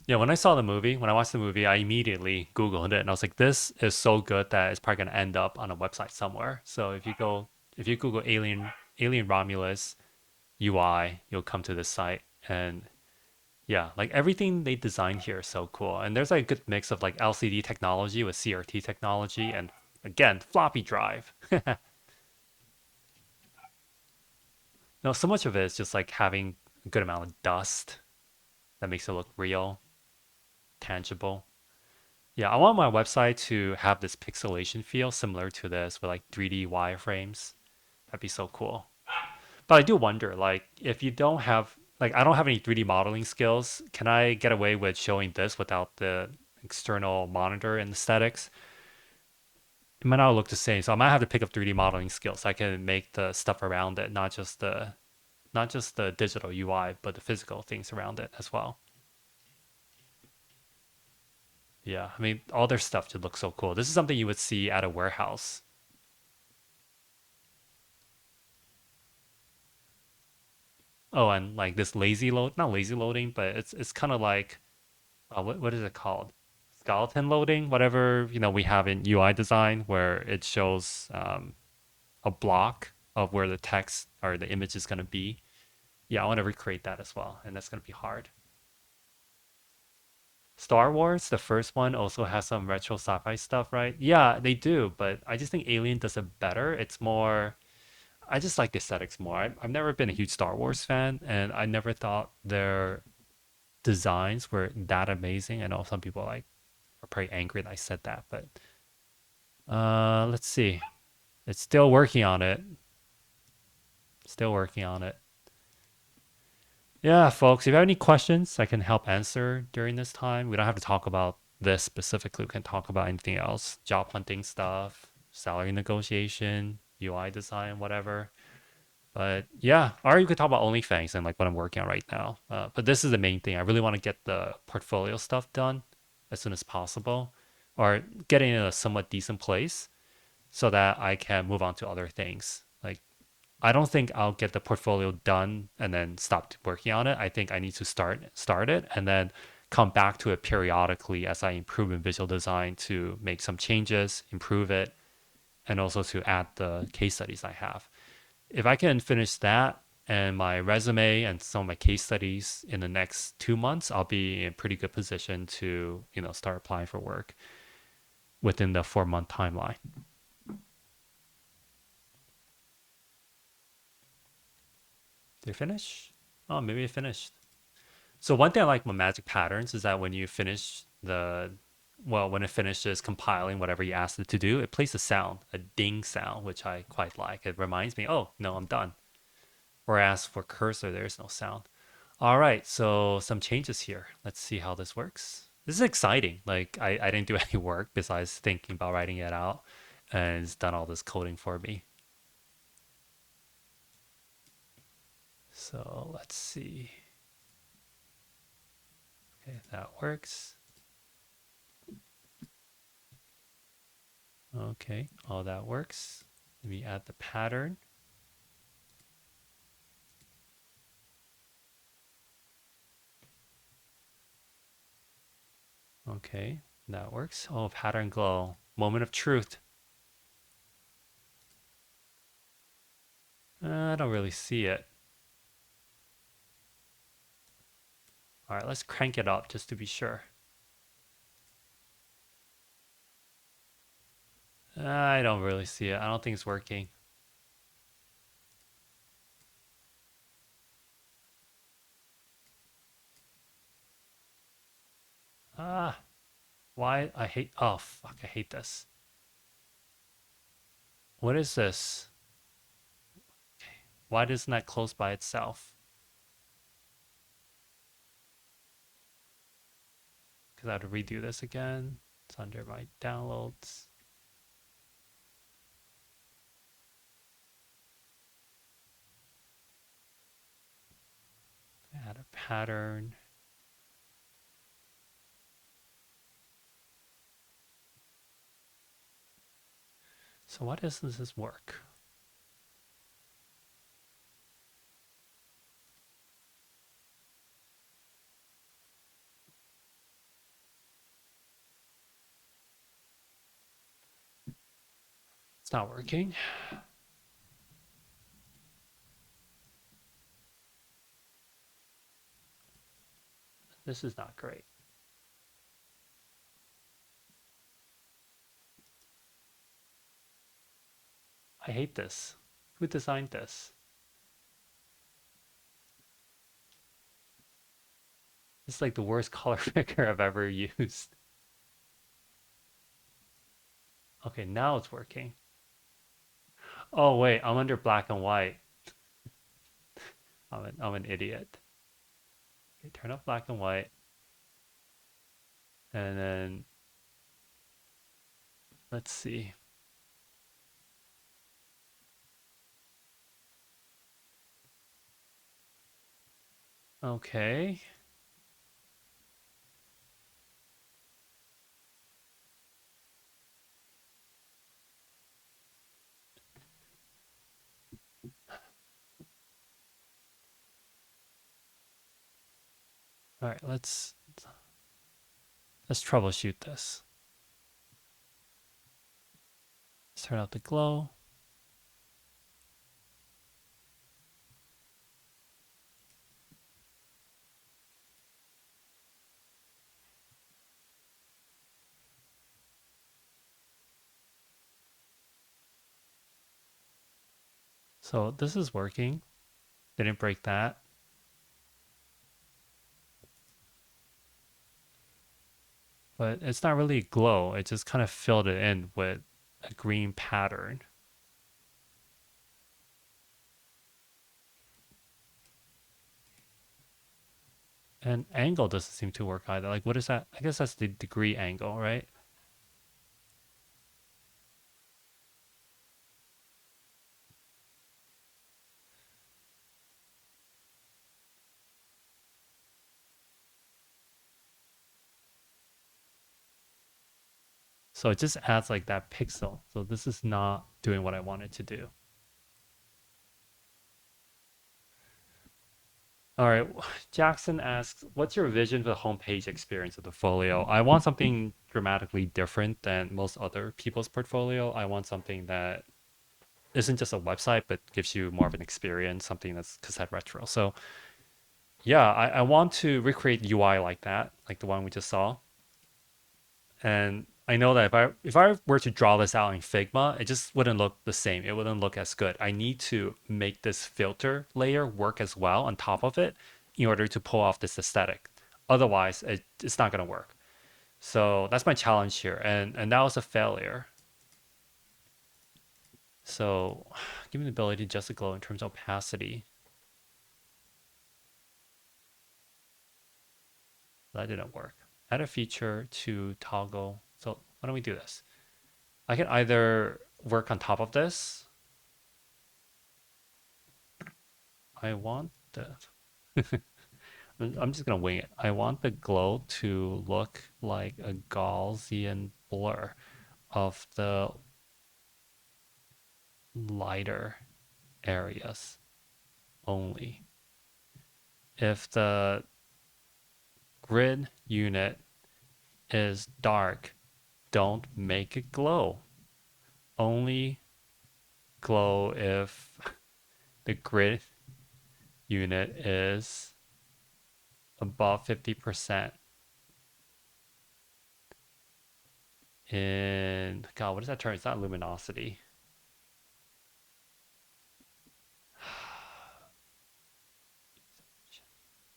Yeah, when I watched the movie, I immediately Googled it and I was like, this is so good that it's probably gonna end up on a website somewhere. So if you Google Alien Romulus UI, you'll come to this site and yeah, like everything they designed here is so cool. And there's like a good mix of like LCD technology with CRT technology and again, floppy drive. No, so much of it is just like having a good amount of dust that makes it look real, tangible. Yeah, I want my website to have this pixelation feel similar to this with like 3D wireframes. That'd be so cool. But I do wonder, like, if you don't have, like, I don't have any 3D modeling skills, can I get away with showing this without the external monitor and aesthetics? It might not look the same, so I might have to pick up 3D modeling skills so I can make the stuff around it, not just the digital UI, but the physical things around it as well. Yeah, I mean, all their stuff just looks so cool. This is something you would see at a warehouse. Oh, and like this lazy load, not lazy loading, but it's kind of like what is it called? Skeleton loading, whatever, we have in UI design where it shows a block of where the text or the image is going to be. Yeah, I want to recreate that as well, and that's going to be hard. Star Wars, the first one, also has some retro sci-fi stuff, right? Yeah, they do, but I just think Alien does it better. It's more, I just like the aesthetics more. I've never been a huge Star Wars fan, and I never thought their designs were that amazing. I know some people like are pretty angry that I said that, but let's see. It's still working on it. Still working on it. Yeah, folks, if you have any questions I can help answer during this time, we don't have to talk about this specifically. We can talk about anything else, job hunting stuff, salary negotiation, UI design, whatever. But yeah, or you could talk about OnlyFAANGs and like what I'm working on right now. But this is the main thing. I really want to get the portfolio stuff done as soon as possible, or get in a somewhat decent place so that I can move on to other things. Like I don't think I'll get the portfolio done and then stop working on it. I think I need to start it and then come back to it periodically as I improve in visual design to make some changes, improve it, and also to add the case studies I have. If I can finish that and my resume and some of my case studies in the next 2 months, I'll be in a pretty good position to, start applying for work within the 4 month timeline. Did you finish? Oh, maybe it finished. So one thing I like with Magic Patterns is that when you finish when it finishes compiling whatever you asked it to do, it plays a sound, a ding sound, which I quite like. It reminds me, oh, no, I'm done. Whereas for cursor, there's no sound. All right, so some changes here. Let's see how this works. This is exciting. Like I didn't do any work besides thinking about writing it out, and it's done all this coding for me. So let's see. Okay, that works. Okay, all that works. Let me add the pattern. Okay, that works. Oh, pattern glow. Moment of truth. I don't really see it. All right, let's crank it up just to be sure. I don't really see it. I don't think it's working. Ah, why? Oh, fuck, I hate this. What is this? Why doesn't that close by itself? Because I have to redo this again. It's under my downloads. Add a pattern. So why doesn't this work? It's not working. This is not great. I hate this. Who designed this? It's like the worst color picker I've ever used. Okay, now it's working. Oh wait, I'm under black and white. I'm an idiot. Okay, turn off black and white, and then let's see. Okay. All right, let's troubleshoot this. Let's turn out the glow. So this is working. Didn't break that. But it's not really glow. It just kind of filled it in with a green pattern. And angle doesn't seem to work either. Like, what is that? I guess that's the degree angle, right? So it just adds like that pixel. So this is not doing what I wanted to do. All right. Jackson asks, what's your vision for the homepage experience of the folio? I want something dramatically different than most other people's portfolio. I want something that isn't just a website, but gives you more of an experience, something that's cassette retro. So yeah, I want to recreate UI like that, like the one we just saw. And I know that if I were to draw this out in Figma, it just wouldn't look the same. It wouldn't look as good. I need to make this filter layer work as well on top of it in order to pull off this aesthetic. Otherwise, it's not gonna work. So that's my challenge here, and that was a failure. So give me the ability to adjust the glow in terms of opacity. That didn't work. Add a feature to toggle. So why don't we do this? I can either work on top of this. I want the I'm just gonna wing it. I want the glow to look like a Gaussian blur of the lighter areas only. If the grid unit is dark, don't make it glow. Only glow if the grid unit is above 50% in, God, what is that term? It's not luminosity.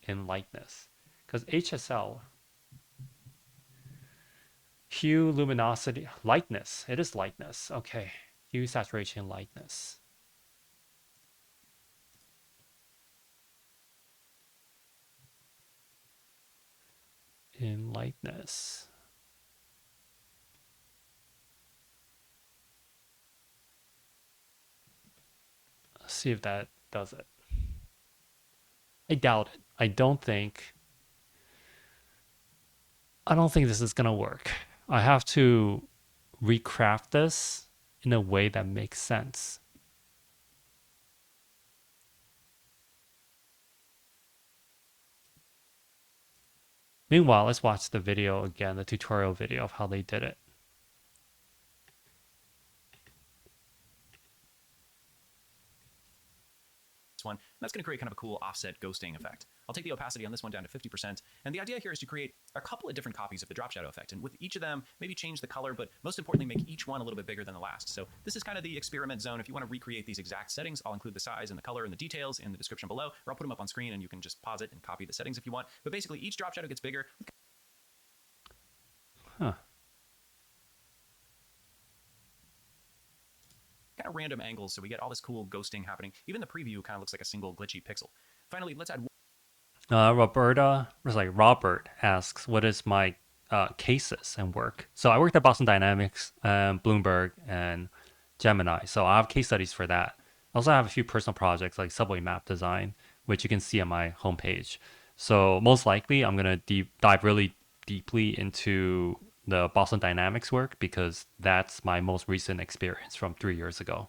In lightness. Because HSL, hue, luminosity, lightness. It is lightness. Okay. Hue, saturation, lightness. In lightness. Let's see if that does it. I doubt it. I don't think this is gonna work. I have to recraft this in a way that makes sense. Meanwhile, let's watch the video again, the tutorial video of how they did it. One. And that's going to create kind of a cool offset ghosting effect. I'll take the opacity on this one down to 50%. And the idea here is to create a couple of different copies of the drop shadow effect. And with each of them, maybe change the color, but most importantly, make each one a little bit bigger than the last. So this is kind of the experiment zone. If you want to recreate these exact settings, I'll include the size and the color and the details in the description below, or I'll put them up on screen and you can just pause it and copy the settings if you want. But basically, each drop shadow gets bigger. Huh. Kind of random angles, so we get all this cool ghosting happening. Even the preview kind of looks like a single glitchy pixel. Finally, let's add Robert asks, what is my cases and work? So I worked at Boston Dynamics, Bloomberg, and Gemini. So I have case studies for that. I also have a few personal projects like subway map design, which you can see on my homepage. So most likely, I'm gonna dive really deeply into the Boston Dynamics work because that's my most recent experience from 3 years ago.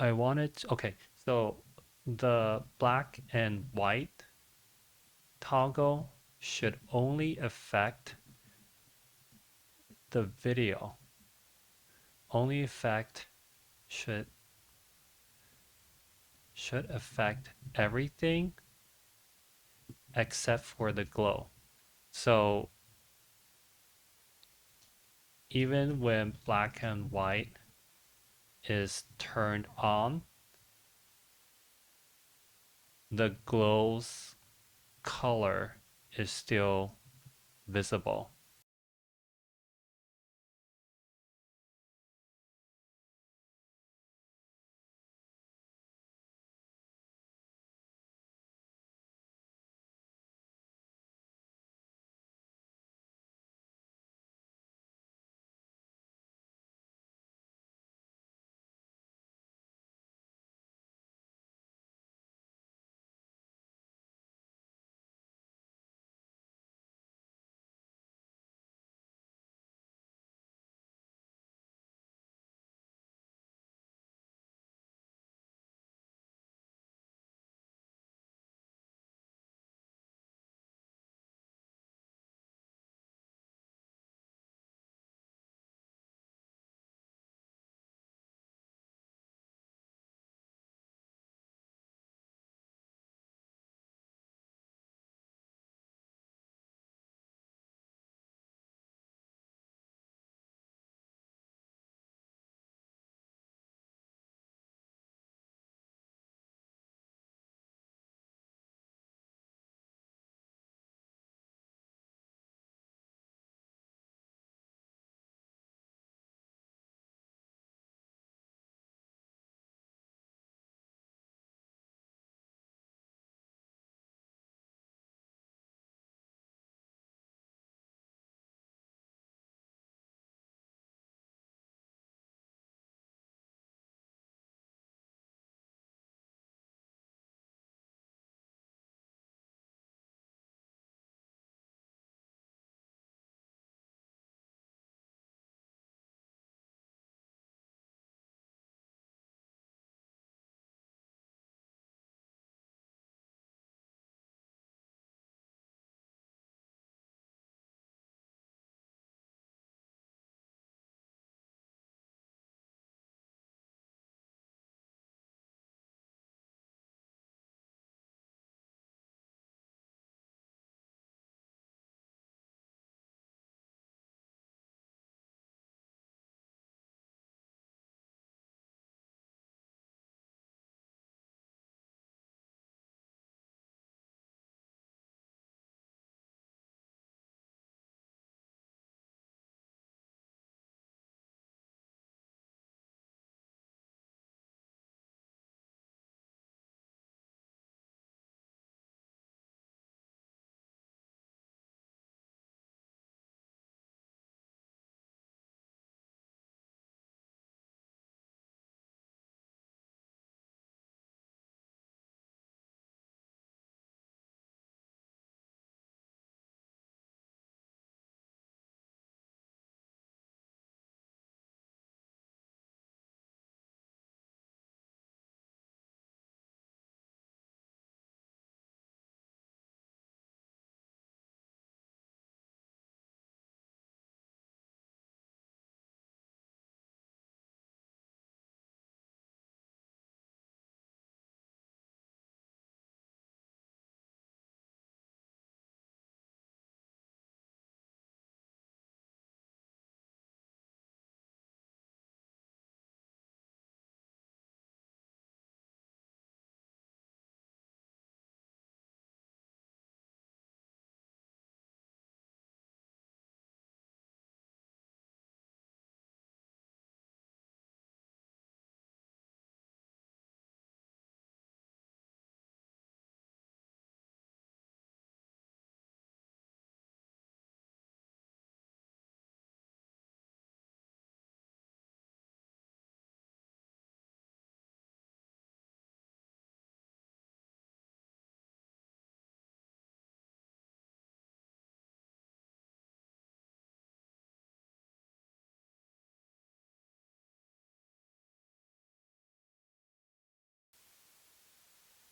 I wanted okay, so the black and white toggle should only affect the video. Only affect should affect everything except for the glow. So even when black and white is turned on, the glow's color is still visible.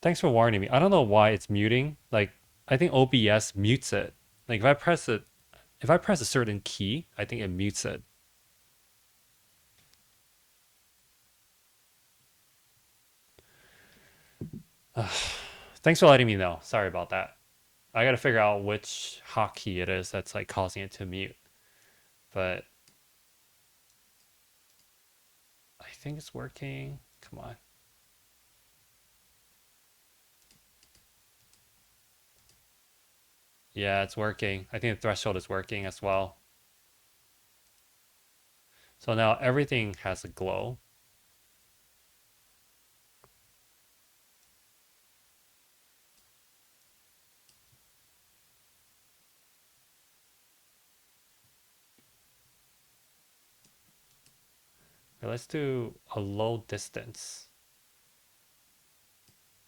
Thanks for warning me. I don't know why it's muting. Like, I think OBS mutes it. Like, if I press a certain key, I think it mutes it. Thanks for letting me know. Sorry about that. I gotta figure out which hotkey it is that's like causing it to mute. But I think it's working. Come on. Yeah, it's working. I think the threshold is working as well. So now everything has a glow. Okay, let's do a low distance.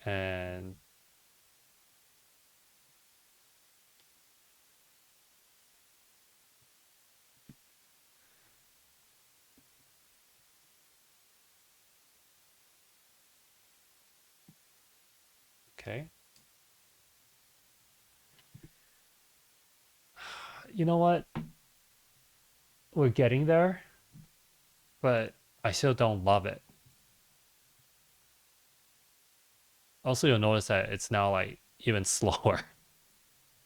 And okay. You know what? We're getting there, but I still don't love it. Also, you'll notice that it's now like even slower.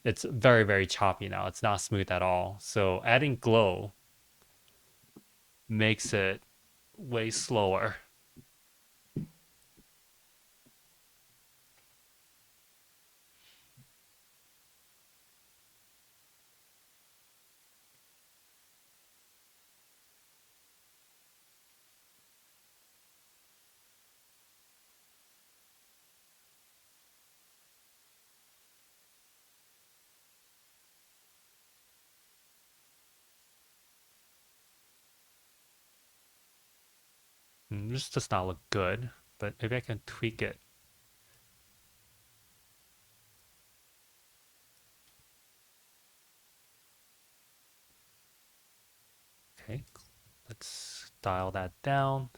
It's very, very choppy now. It's not smooth at all. So adding glow makes it way slower. This does not look good, but maybe I can tweak it. Okay, let's dial that down.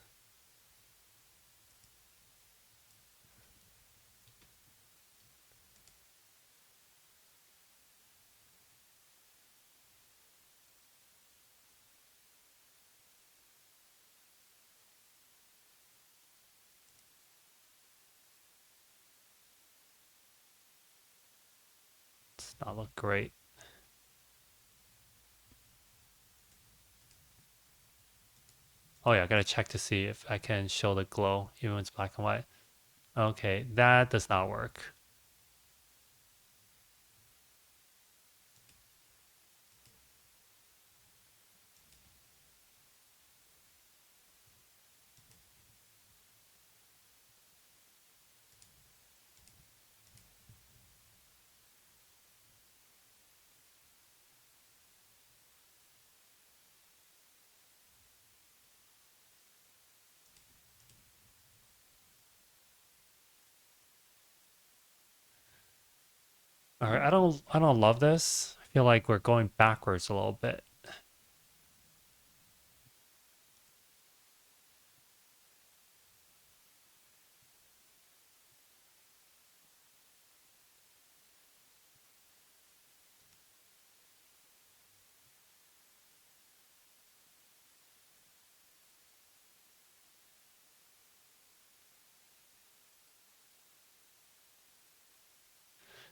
Does not look great. Oh yeah, I gotta check to see if I can show the glow even when it's black and white. Okay, that does not work. All right, I don't love this. I feel like we're going backwards a little bit.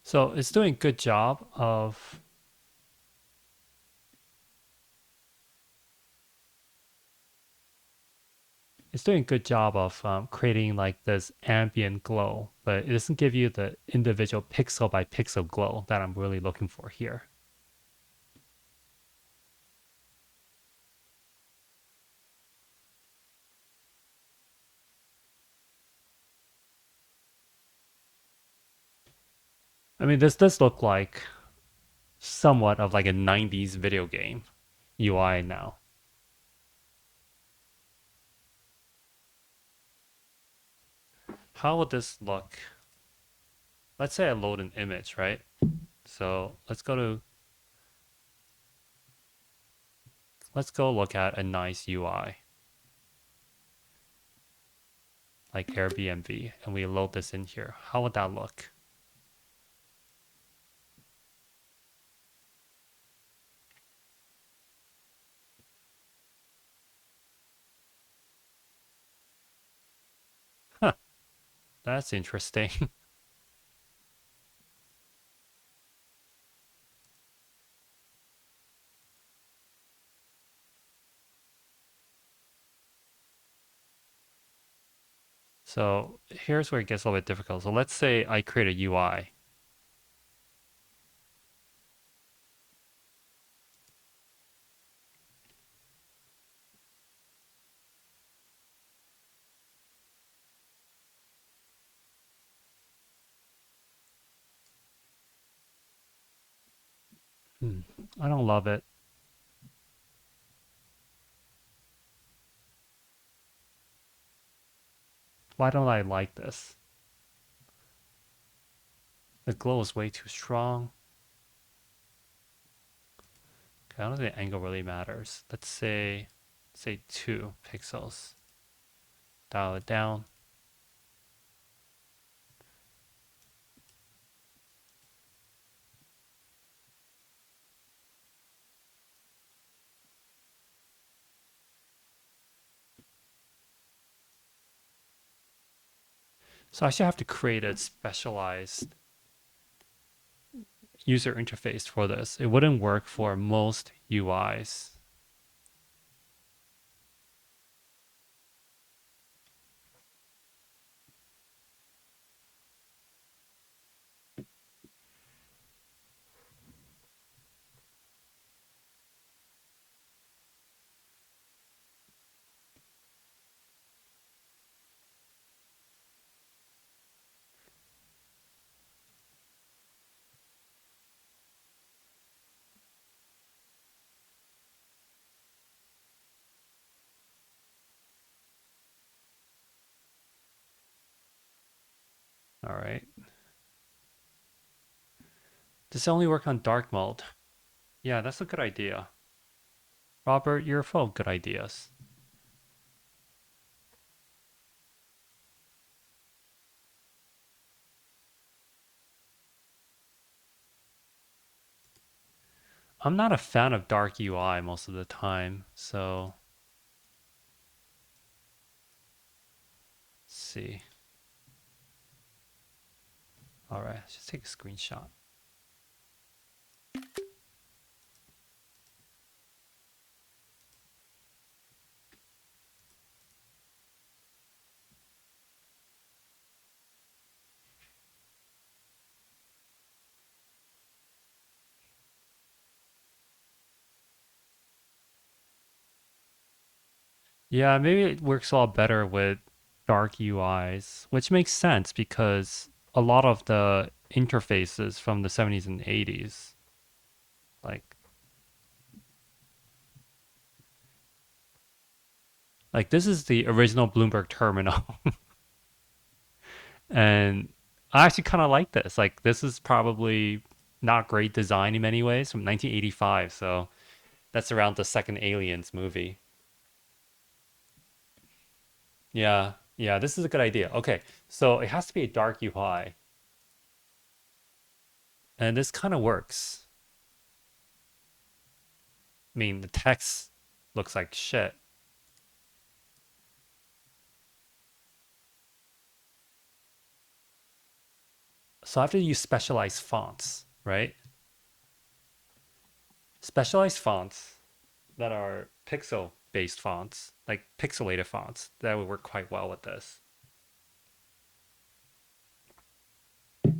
So it's doing a good job of creating like this ambient glow, but it doesn't give you the individual pixel by pixel glow that I'm really looking for here. I mean, this does look like somewhat of like a 90s video game UI now. How would this look? Let's say I load an image, right? So let's go look at a nice UI. like Airbnb, and we load this in here, how would that look? Huh, that's interesting. So here's where it gets a little bit difficult. So let's say I create a UI. Hmm, I don't love it. Why don't I like this? The glow is way too strong. Okay, I don't think the angle really matters. Let's say 2 pixels. Dial it down. So I should have to create a specialized user interface for this. It wouldn't work for most UIs. All right. Does it only work on dark mode? Yeah, that's a good idea. Robert, you're full of good ideas. I'm not a fan of dark UI most of the time, so let's see. All right, let's just take a screenshot. Yeah, maybe it works a lot better with dark UIs, which makes sense because a lot of the interfaces from the 70s and 80s, like this is the original Bloomberg terminal. And I actually kind of like this. Like this is probably not great design in many ways from 1985, so that's around the second Aliens movie. Yeah, yeah, this is a good idea. Okay, so it has to be a dark UI, and this kind of works. I mean, the text looks like shit. So I have to use specialized fonts, right? Specialized fonts that are pixel based fonts, like pixelated fonts, that would work quite well with this. I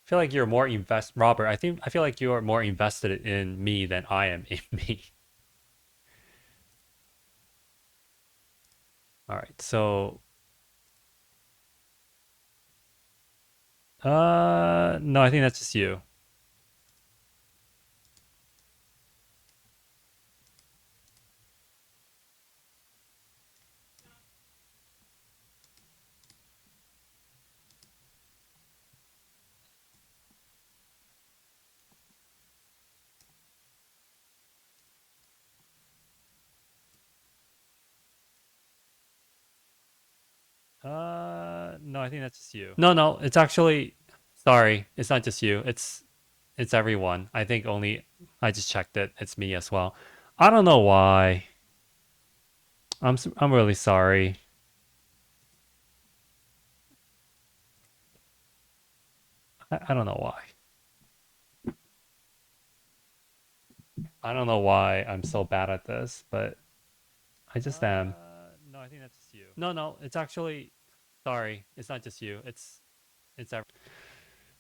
feel like you're more Robert. I feel like you're more invested in me than I am in me. All right, so no, I think that's just you. I think that's just you. No, it's actually sorry. It's not just you. It's everyone. I think only I just checked it. It's me as well. I don't know why. I'm really sorry. I don't know why. I don't know why I'm so bad at this, but I just am. No, I think that's just you. No, it's actually sorry. It's not just you. It's everyone.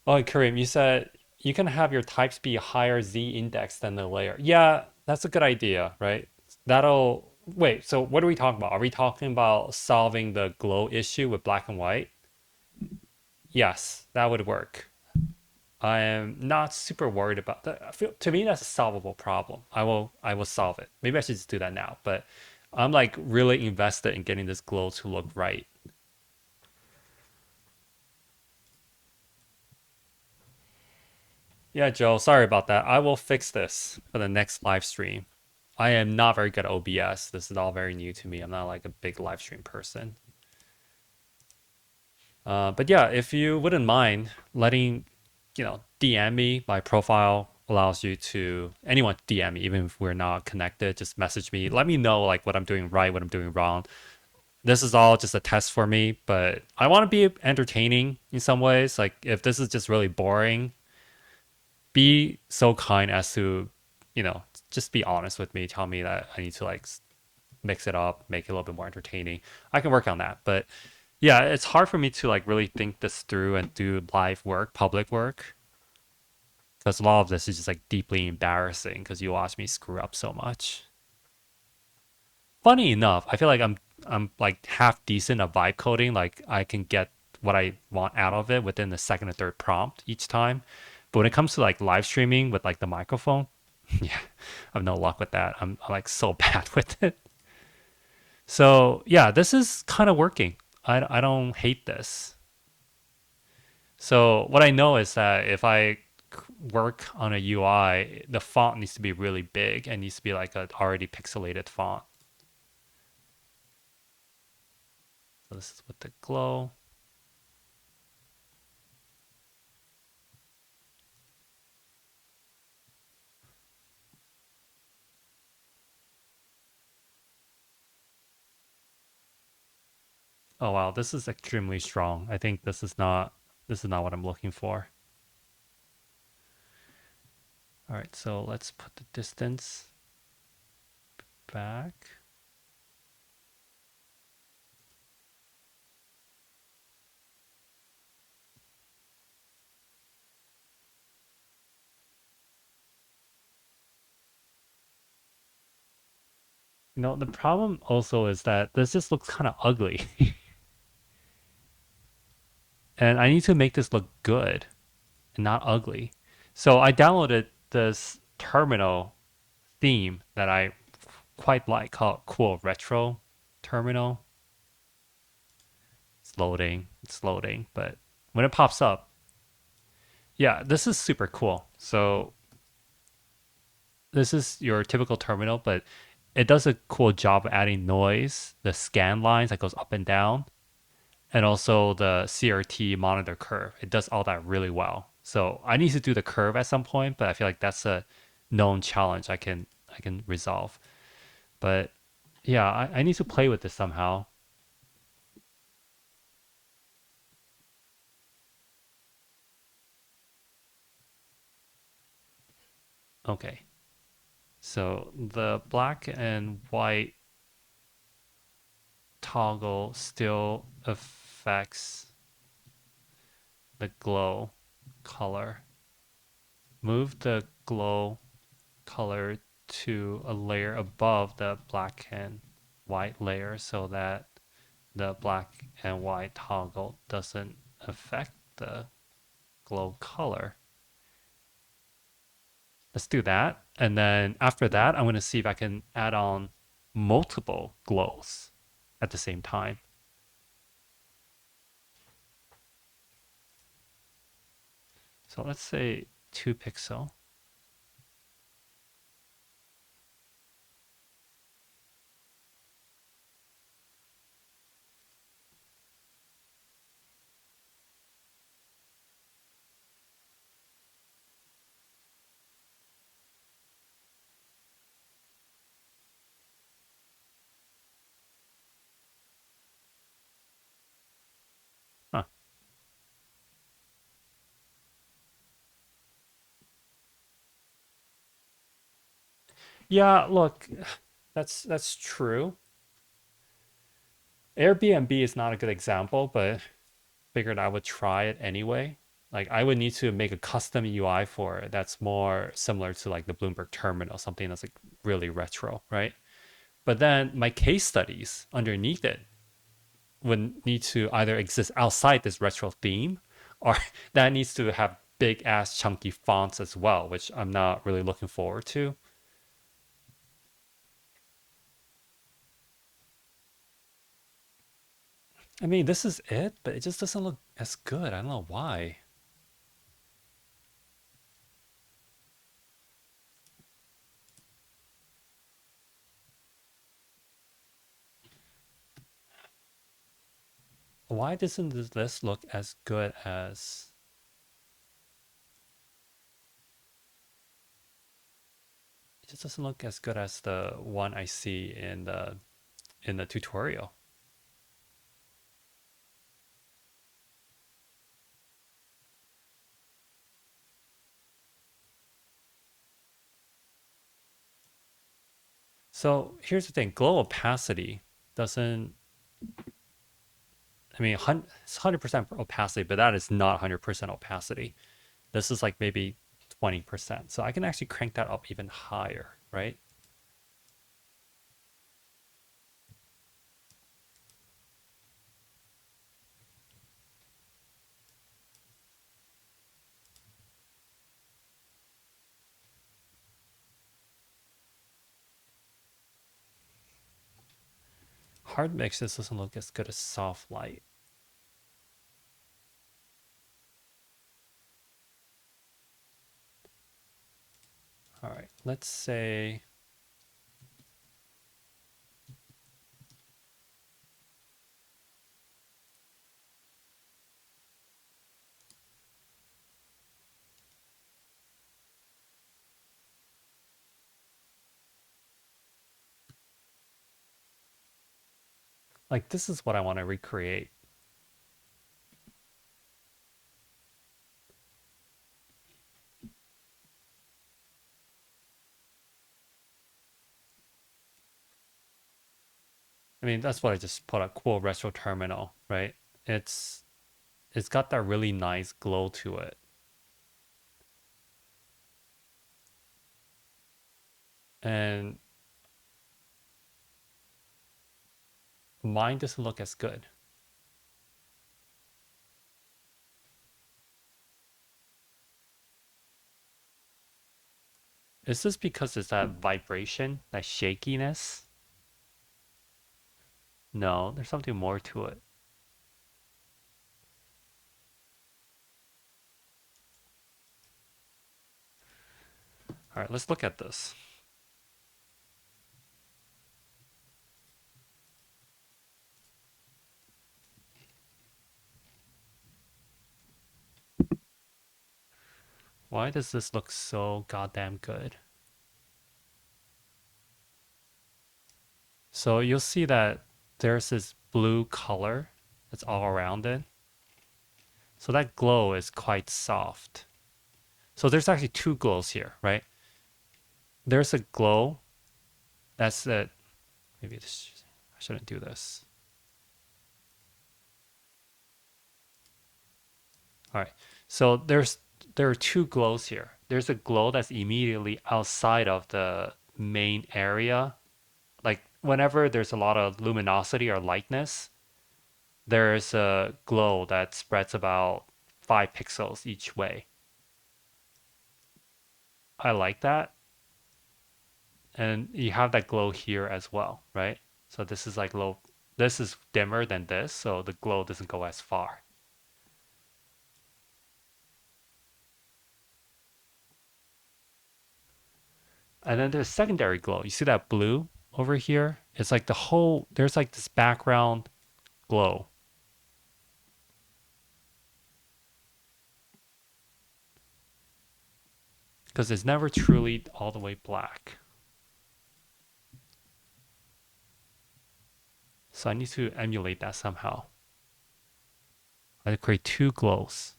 Oh, Kareem, you said you can have your types be a higher Z index than the layer. Yeah, that's a good idea, right? That'll wait. So what are we talking about? Are we talking about solving the glow issue with black and white? Yes, that would work. I am not super worried about that. I feel to me that's a solvable problem. I will solve it. Maybe I should just do that now. But I'm like really invested in getting this glow to look right. Yeah, Joe, sorry about that. I will fix this for the next live stream. I am not very good at OBS. This is all very new to me. I'm not like a big live stream person. But yeah, if you wouldn't mind letting, DM me, my profile allows you to anyone DM me, even if we're not connected, just message me. Let me know like what I'm doing right, what I'm doing wrong. This is all just a test for me, but I want to be entertaining in some ways. Like if this is just really boring, be so kind as to, you know, just be honest with me. Tell me that I need to like mix it up, make it a little bit more entertaining. I can work on that. But yeah, it's hard for me to like really think this through and do live work, public work, because a lot of this is just like deeply embarrassing because you watch me screw up so much. Funny enough, I feel like I'm like half decent at vibe coding. Like I can get what I want out of it within the second or third prompt each time. But when it comes to like live streaming with like the microphone, yeah, I have no luck with that. I'm like so bad with it. So yeah, this is kind of working. I don't hate this. So what I know is that if I work on a UI, the font needs to be really big and needs to be like an already pixelated font. So this is with the glow. Oh wow, this is extremely strong. I think this is not what I'm looking for. All right, so let's put the distance back. The problem also is that this just looks kind of ugly. And I need to make this look good and not ugly. So I downloaded this terminal theme that I quite like called Cool Retro Terminal. It's loading, but when it pops up, yeah, this is super cool. So this is your typical terminal, but it does a cool job of adding noise, the scan lines that goes up and down, and also the CRT monitor curve. It does all that really well. So I need to do the curve at some point, but I feel like that's a known challenge I can resolve. But yeah, I need to play with this somehow. Okay. So the black and white toggle still affects the glow color. Move the glow color to a layer above the black and white layer so that the black and white toggle doesn't affect the glow color. Let's do that. And then after that, I'm going to see if I can add on multiple glows at the same time. So let's say 2 pixel. Yeah, look, that's true. Airbnb is not a good example, but figured I would try it anyway. Like I would need to make a custom UI for it that's more similar to like the Bloomberg terminal, something that's like really retro, right? But then my case studies underneath it would need to either exist outside this retro theme or that needs to have big ass chunky fonts as well, which I'm not really looking forward to. I mean, this is it, but it just doesn't look as good. I don't know why. Why doesn't this look as good as it just doesn't look as good as the one I see in the tutorial. So here's the thing, glow opacity doesn't I mean it's 100% opacity, but that is not 100% opacity. This is like maybe 20%. So I can actually crank that up even higher, right? Hard mix this doesn't look as good as soft light. All right, let's say like this is what I want to recreate. I mean, that's what I just put a cool retro terminal, right? It's it's got that really nice glow to it. And mine doesn't look as good. Is this because it's that vibration, that shakiness? No, there's something more to it. All right, let's look at this. Why does this look so goddamn good? So you'll see that there's this blue color that's all around it. So that glow is quite soft. So there's actually two glows here, right? There's a glow that's it. Maybe this, I shouldn't do this. All right. So there are two glows here. There's a glow that's immediately outside of the main area. Like whenever there's a lot of luminosity or lightness, there's a glow that spreads about 5 pixels each way. I like that. And you have that glow here as well, right? So this is like low, this is dimmer than this, so the glow doesn't go as far. And then there's secondary glow. You see that blue over here? It's like the whole, there's like this background glow. Because it's never truly all the way black. So I need to emulate that somehow. I create two glows.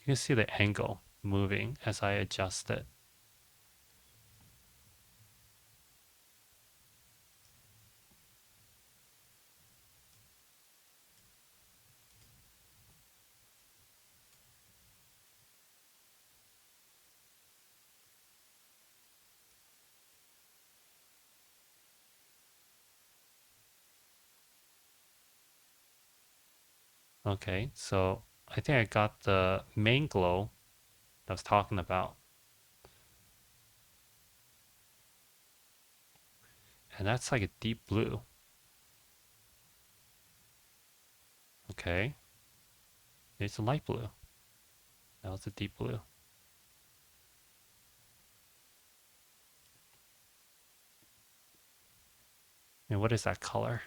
You can see the angle moving as I adjust it. Okay, so I think I got the main glow that I was talking about. And that's like a deep blue. Okay, it's a light blue. That was a deep blue. And what is that color?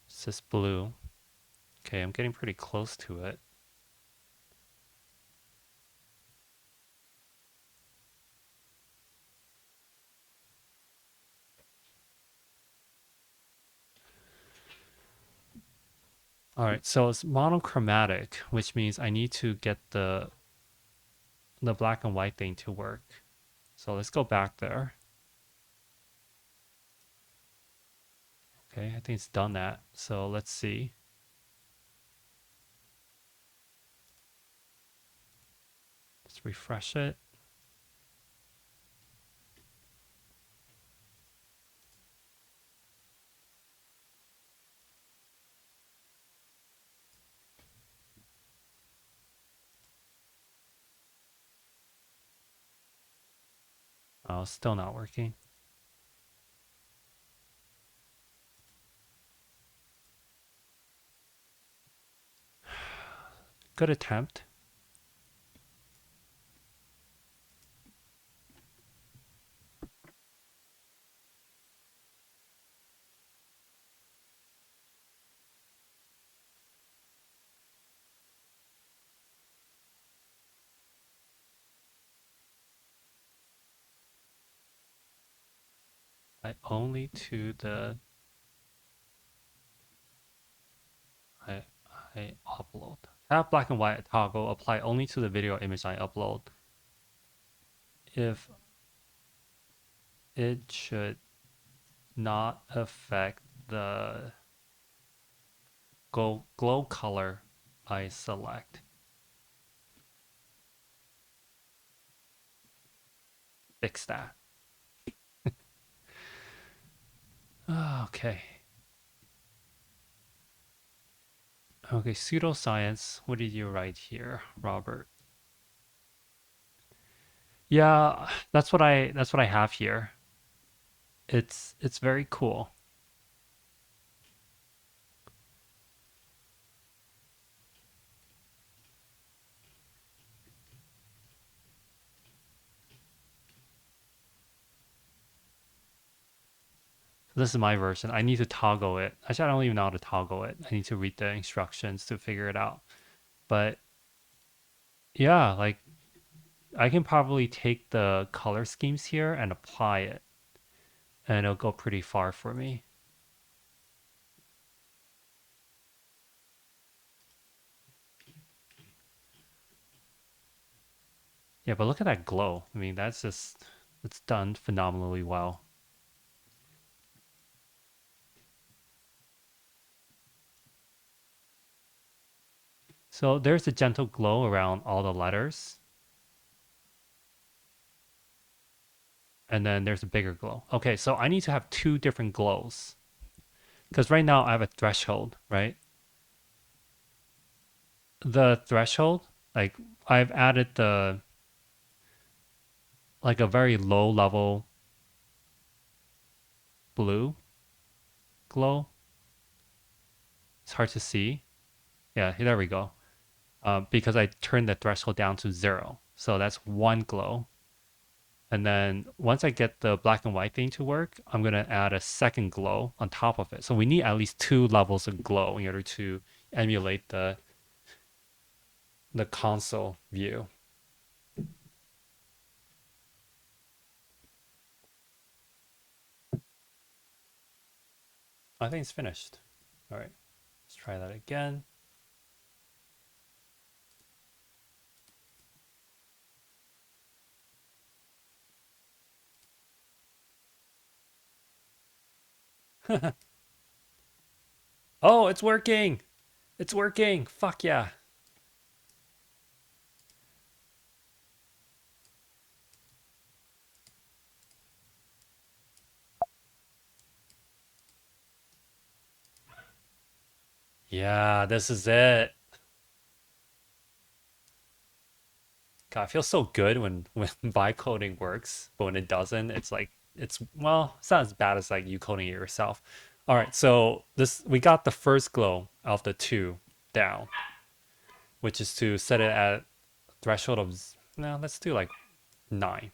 It's this blue. Okay, I'm getting pretty close to it. All right, so it's monochromatic, which means I need to get the black and white thing to work. So let's go back there. Okay, I think it's done that. So let's see. Let's refresh it. Oh, still not working. Good attempt. I only to the I I upload. Have black and white toggle apply only to the video image I upload. If it should not affect the glow color I select. Fix that. Okay. Okay, pseudoscience. What did you write here, Robert? Yeah, that's what I have here. It's very cool. This is my version. I need to toggle it. Actually, I don't even know how to toggle it. I need to read the instructions to figure it out. But yeah, like I can probably take the color schemes here and apply it, and it'll go pretty far for me. Yeah, but look at that glow. I mean, it's done phenomenally well. So there's a gentle glow around all the letters, and then there's a bigger glow. Okay, so I need to have two different glows because right now I have a threshold, right? The threshold, like I've added the like a very low level blue glow. It's hard to see. Yeah, there we go. Because I turned the threshold down to 0. So that's one glow. And then once I get the black and white thing to work, I'm going to add a second glow on top of it. So we need at least two levels of glow in order to emulate the console view. I think it's finished. All right, let's try that again. Oh, it's working. It's working. Fuck yeah. Yeah, this is it. God, it feels so good when vibe coding works, but when it doesn't, it's like it's not as bad as like you coding it yourself. All right, so this we got the first glow of the two down, which is to set it at threshold of no, let's do like 9.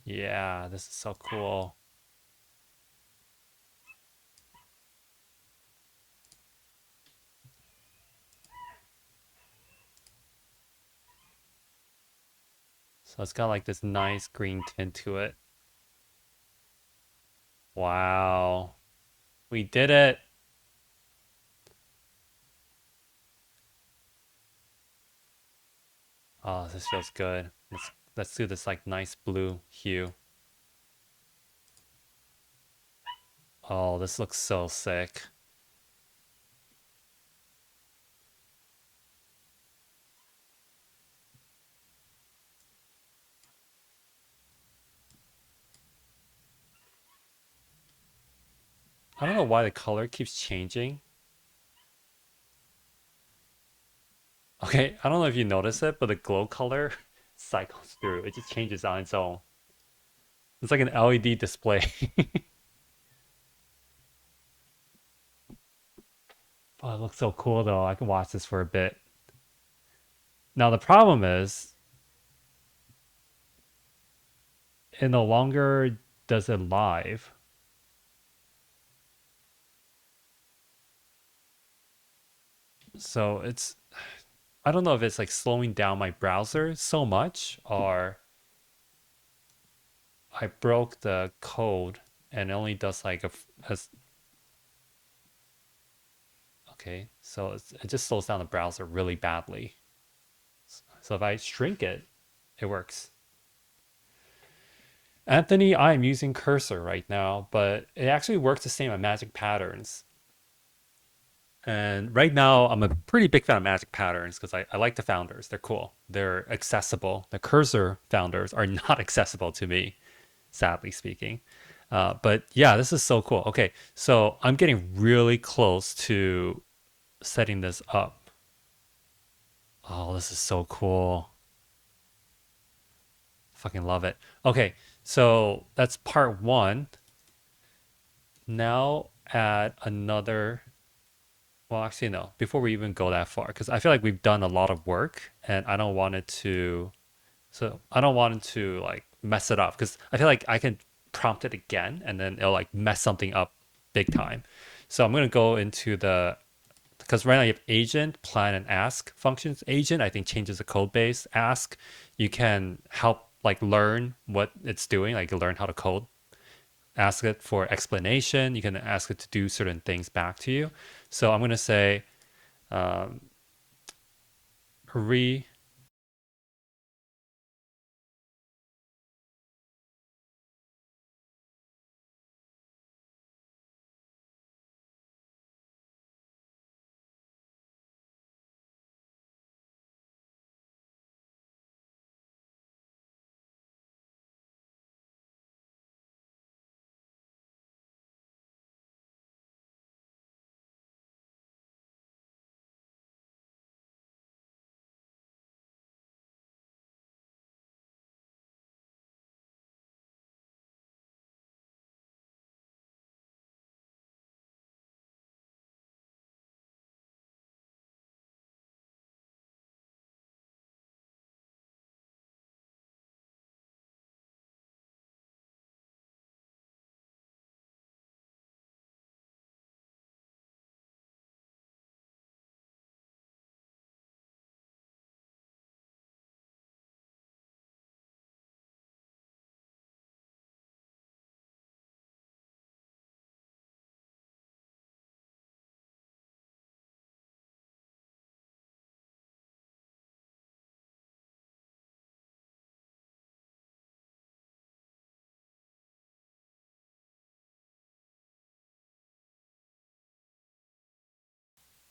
Yeah, this is so cool. So it's got like this nice green tint to it. Wow, we did it. Oh, this feels good. Let's do this like nice blue hue. Oh, this looks so sick. I don't know why the color keeps changing. Okay, I don't know if you notice it, but the glow color cycles through. It just changes on its own. It's like an LED display. Oh, it looks so cool though. I can watch this for a bit. Now the problem is, it no longer does it live. So it's I don't know if it's like slowing down my browser so much or I broke the code and it only does like okay, so it just slows down the browser really badly. So if I shrink it, it works. Anthony, I'm using cursor right now, but it actually works the same on magic patterns. And right now, I'm a pretty big fan of magic patterns because I like the founders. They're cool. They're accessible. The cursor founders are not accessible to me, sadly speaking. But yeah, this is so cool. Okay, so I'm getting really close to setting this up. Oh, this is so cool. Fucking love it. Okay, so that's part one. Now add another. Well, actually, no. Before we even go that far, because I feel like we've done a lot of work, and I don't want it to. So I don't want it to like mess it up, because I feel like I can prompt it again, and then it'll like mess something up big time. So I'm gonna go into the because right now you have agent, plan, and ask functions. Agent, I think, changes the code base. Ask, you can help like learn what it's doing, like learn how to code. Ask it for explanation. You can ask it to do certain things back to you. So I'm gonna say um, re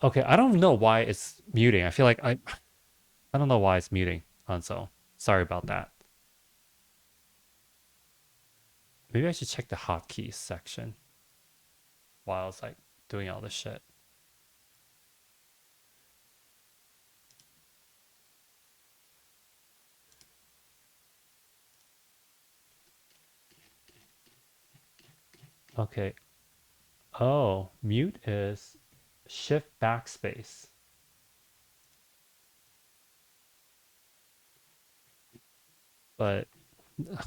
Okay, I don't know why it's muting. I feel like I don't know why it's muting, Hanso. Sorry about that. Maybe I should check the hotkeys section while it's like doing all this shit. Okay. Oh, mute is shift backspace. But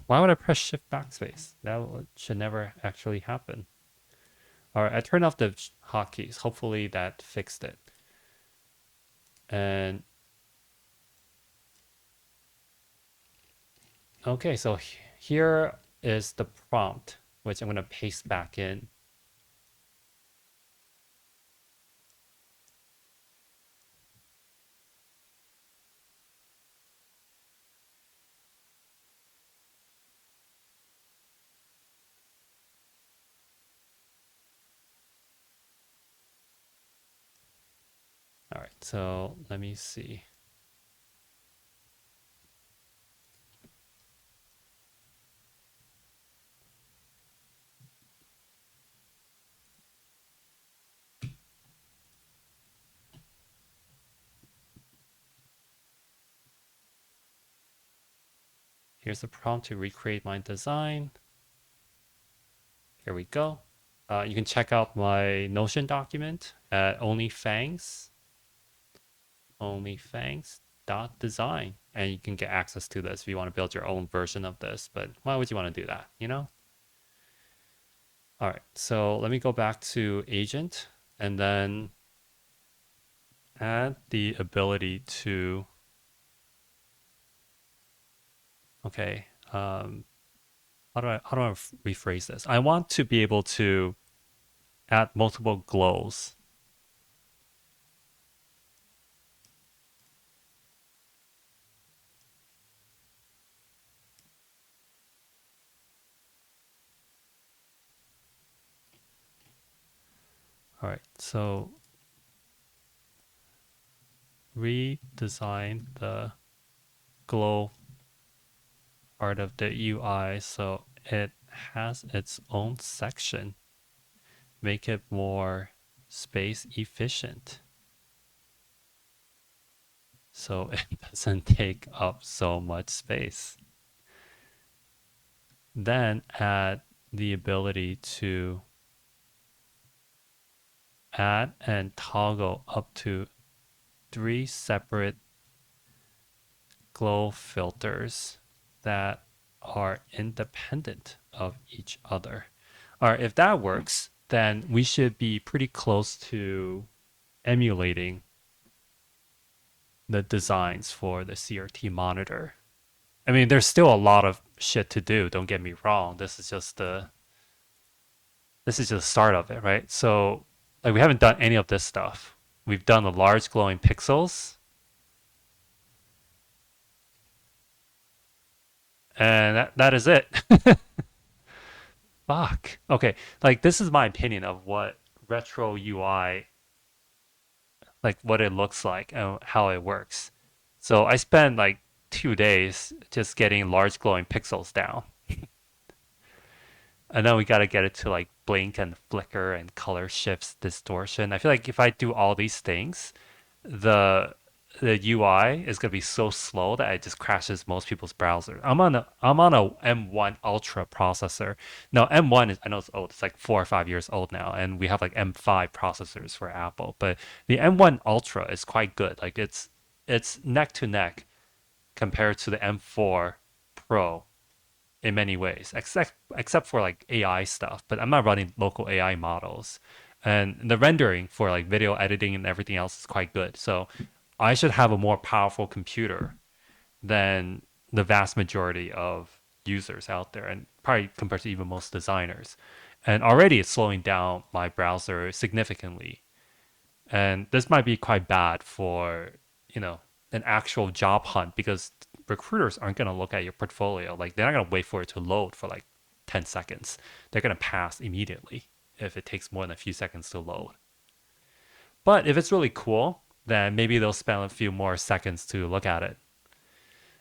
why would I press shift backspace? Should never actually happen. All right, I turned off the hotkeys. Hopefully that fixed it. And okay, so here is the prompt, which I'm going to paste back in. All right, so let me see. Here's the prompt to recreate my design. Here we go. You can check out my Notion document at OnlyFAANGs.design. And you can get access to this if you want to build your own version of this. But why would you want to do that, you know? All right, so let me go back to agent and then add the ability to, okay, how do I rephrase this? I want to be able to add multiple glows. All right, so redesign the glow part of the UI so it has its own section. Make it more space efficient so it doesn't take up so much space. Then add the ability to add and toggle up to 3 separate glow filters that are independent of each other. All right, if that works, then we should be pretty close to emulating the designs for the CRT monitor. I mean, there's still a lot of shit to do, don't get me wrong. This is just the start of it, right? So like we haven't done any of this stuff. We've done the large glowing pixels, and that is it. Fuck. Okay, like this is my opinion of what retro UI, like what it looks like and how it works. So I spent like 2 days just getting large glowing pixels down. And then we got to get it to like blink and flicker and color shifts, distortion. I feel like if I do all these things, the the UI is gonna be so slow that it just crashes most people's browser. I'm on a M1 Ultra processor. Now M1 is, I know it's old. It's like 4 or 5 years old now, and we have like M5 processors for Apple. But the M1 Ultra is quite good. Like it's neck to neck compared to the M4 Pro in many ways, except for like AI stuff. But I'm not running local AI models, and the rendering for like video editing and everything else is quite good. So I should have a more powerful computer than the vast majority of users out there, and probably compared to even most designers. And already it's slowing down my browser significantly. And this might be quite bad for, you know, an actual job hunt because recruiters aren't going to look at your portfolio. Like they're not going to wait for it to load for like 10 seconds. They're going to pass immediately if it takes more than a few seconds to load. But if it's really cool, then maybe they'll spend a few more seconds to look at it.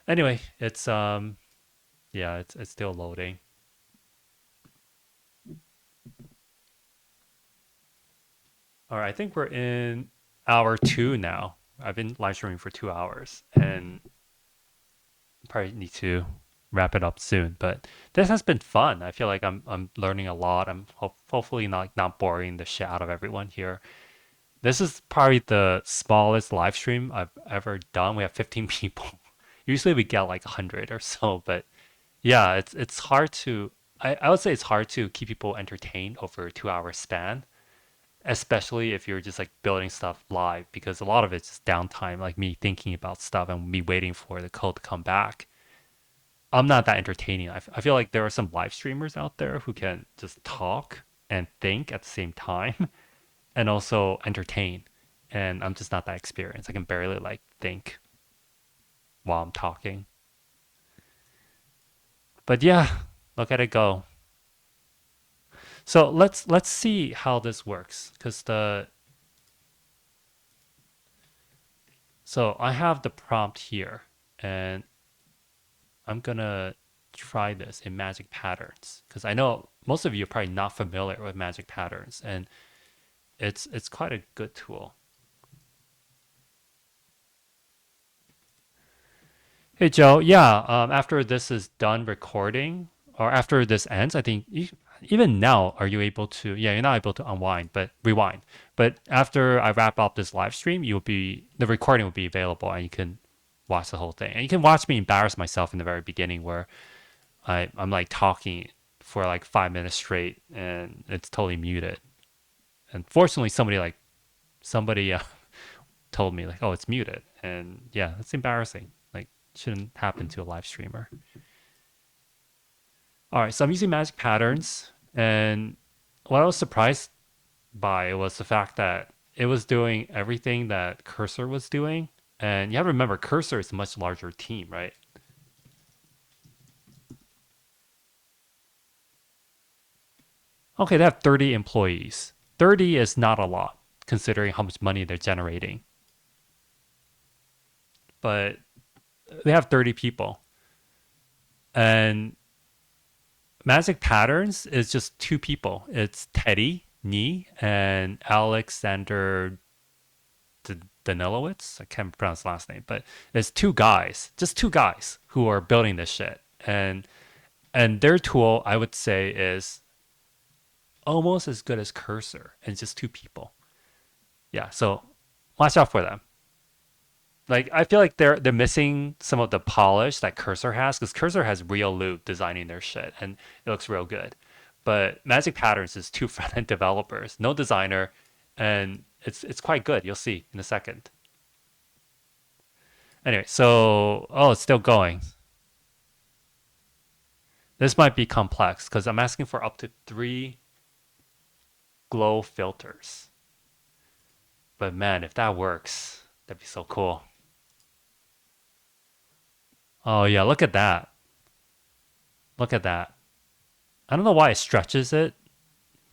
Anyway, it's yeah, it's still loading. All right, I think we're in hour 2 now. I've been live streaming for 2 hours and probably need to wrap it up soon. But this has been fun. I feel like I'm learning a lot. I'm hopefully not boring the shit out of everyone here. This is probably the smallest live stream I've ever done. We have 15 people. Usually we get like 100 or so, but yeah, it's hard to I would say it's hard to keep people entertained over a 2 hour span, especially if you're just like building stuff live because a lot of it's just downtime, like me thinking about stuff and me waiting for the code to come back. I'm not that entertaining. I feel like there are some live streamers out there who can just talk and think at the same time and also entertain. And I'm just not that experienced. I can barely like think while I'm talking. But yeah, look at it go. So let's see how this works because the so I have the prompt here and I'm gonna try this in magic patterns because I know most of you are probably not familiar with magic patterns and it's quite a good tool. Hey Joe, yeah, after this is done recording or after this ends, I think even now are you able to yeah, you're not able to unwind, but rewind. But after I wrap up this live stream, the recording will be available and you can watch the whole thing. And you can watch me embarrass myself in the very beginning where I'm like talking for like 5 minutes straight and it's totally muted. And fortunately somebody told me like, "Oh, it's muted." And yeah, it's embarrassing. Like shouldn't happen to a live streamer. All right, so I'm using magic patterns and what I was surprised by was the fact that it was doing everything that Cursor was doing. And you have to remember Cursor is a much larger team, right? Okay, they have 30 employees. 30 is not a lot considering how much money they're generating. But they have 30 people. And Magic Patterns is just two people. It's Teddy Nee and Alexander Danilowitz. I can't pronounce the last name, but it's two guys, just two guys who are building this shit. And their tool, I would say, is almost as good as Cursor, and it's just two people. Yeah, so watch out for them. Like I feel like they're missing some of the polish that Cursor has because Cursor has real loot designing their shit and it looks real good. But Magic Patterns is two front end developers, no designer, and it's quite good. You'll see in a second. Anyway, so oh, it's still going. This might be complex because I'm asking for up to 3 glow filters. But man, if that works, that'd be so cool. Oh yeah, look at that. Look at that. I don't know why it stretches it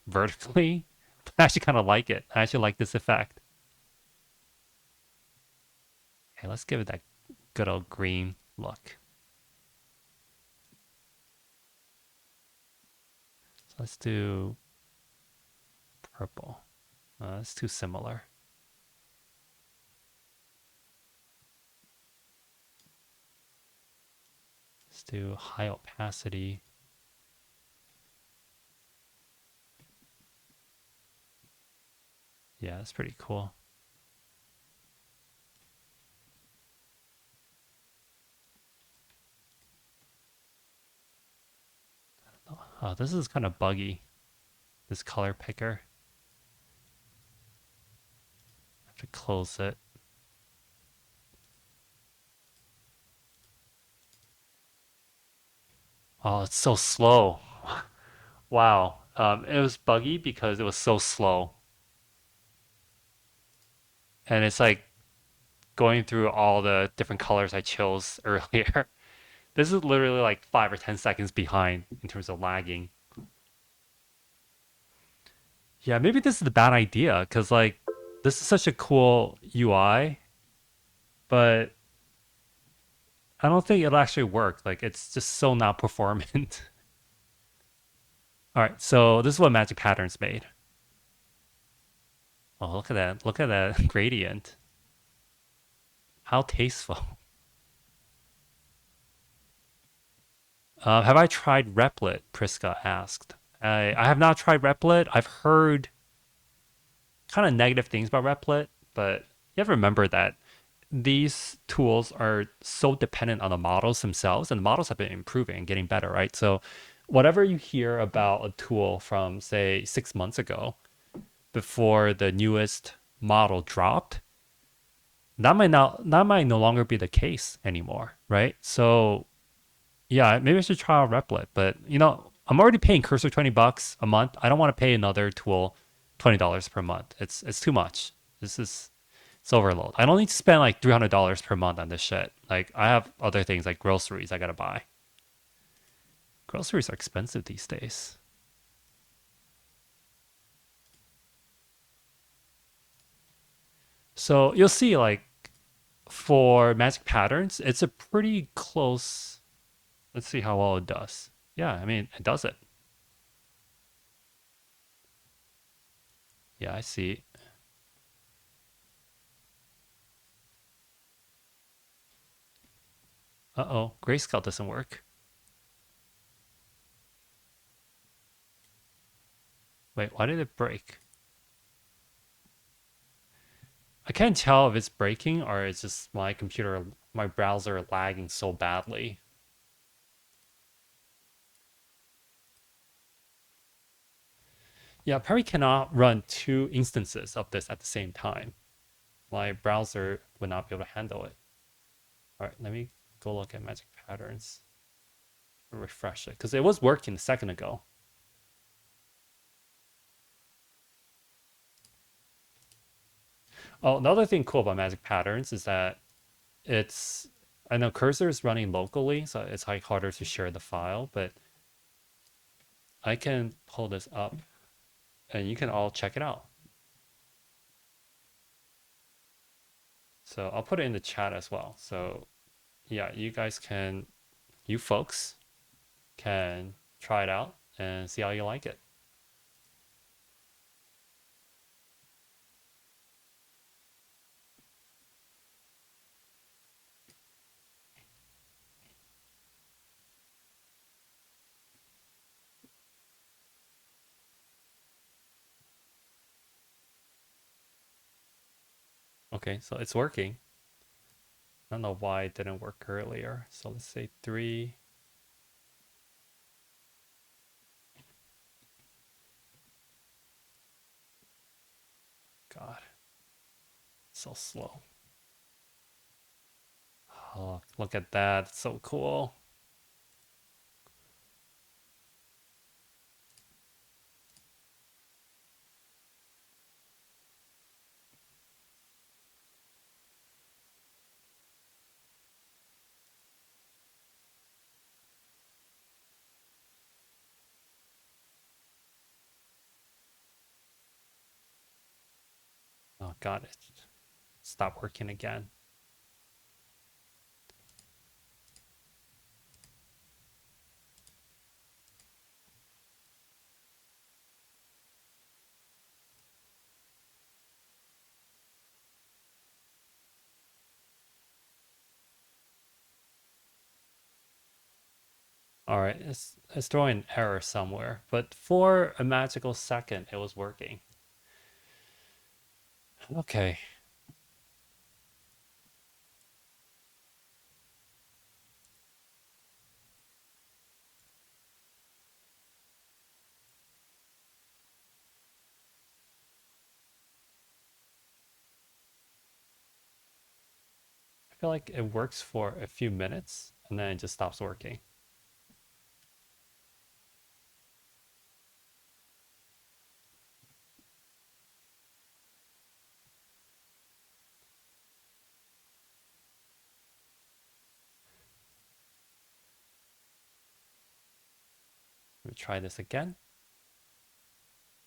vertically, but I actually kind of like it. I actually like this effect. Okay, let's give it that good old green look. So let's do purple. It's too similar. Let's do high opacity. Yeah, that's pretty cool. Oh, this is kind of buggy, this color picker. I have to close it. Oh, it's so slow. Wow. It was buggy because it was so slow. And it's like going through all the different colors I chose earlier. This is literally like 5 or 10 seconds behind in terms of lagging. Yeah, maybe this is a bad idea because like this is such a cool UI, but I don't think it'll actually work. Like it's just so not performant. All right, so this is what Magic Patterns made. Oh, look at that. Look at that gradient. How tasteful. Have I tried Replit? Priska asked. I have not tried Replit. I've heard kind of negative things about Replit, but you have to remember that these tools are so dependent on the models themselves, and the models have been improving and getting better, right? So, whatever you hear about a tool from, say, 6 months ago, before the newest model dropped, that might no longer be the case anymore, right? So, yeah, maybe I should try out Replit, but I'm already paying Cursor $20 a month. I don't want to pay another tool $20 per month. It's too much. This is It's overload. I don't need to spend like $300 per month on this shit. Like I have other things like groceries I gotta buy. Groceries are expensive these days. So you'll see like for magic patterns, it's a pretty close. Let's see how well it does. Yeah, I mean it does it. Yeah, I see. Uh-oh, grayscale doesn't work. Wait, why did it break? I can't tell if it's breaking or it's just my browser lagging so badly. Yeah, probably cannot run two instances of this at the same time. My browser would not be able to handle it. All right, let me go look at magic patterns and refresh it because it was working a second ago. Oh, another thing cool about magic patterns is that it's I know cursor is running locally, so it's like harder to share the file, but I can pull this up and you can all check it out. So I'll put it in the chat as well. So yeah, you folks can try it out and see how you like it. Okay, so it's working. I don't know why it didn't work earlier. So let's say 3. God, so slow. Oh, look at that. It's so cool. Oh, God, it stopped working again. All right, it's throwing an error somewhere, but for a magical second, it was working. Okay. I feel like it works for a few minutes and then it just stops working. Let me try this again.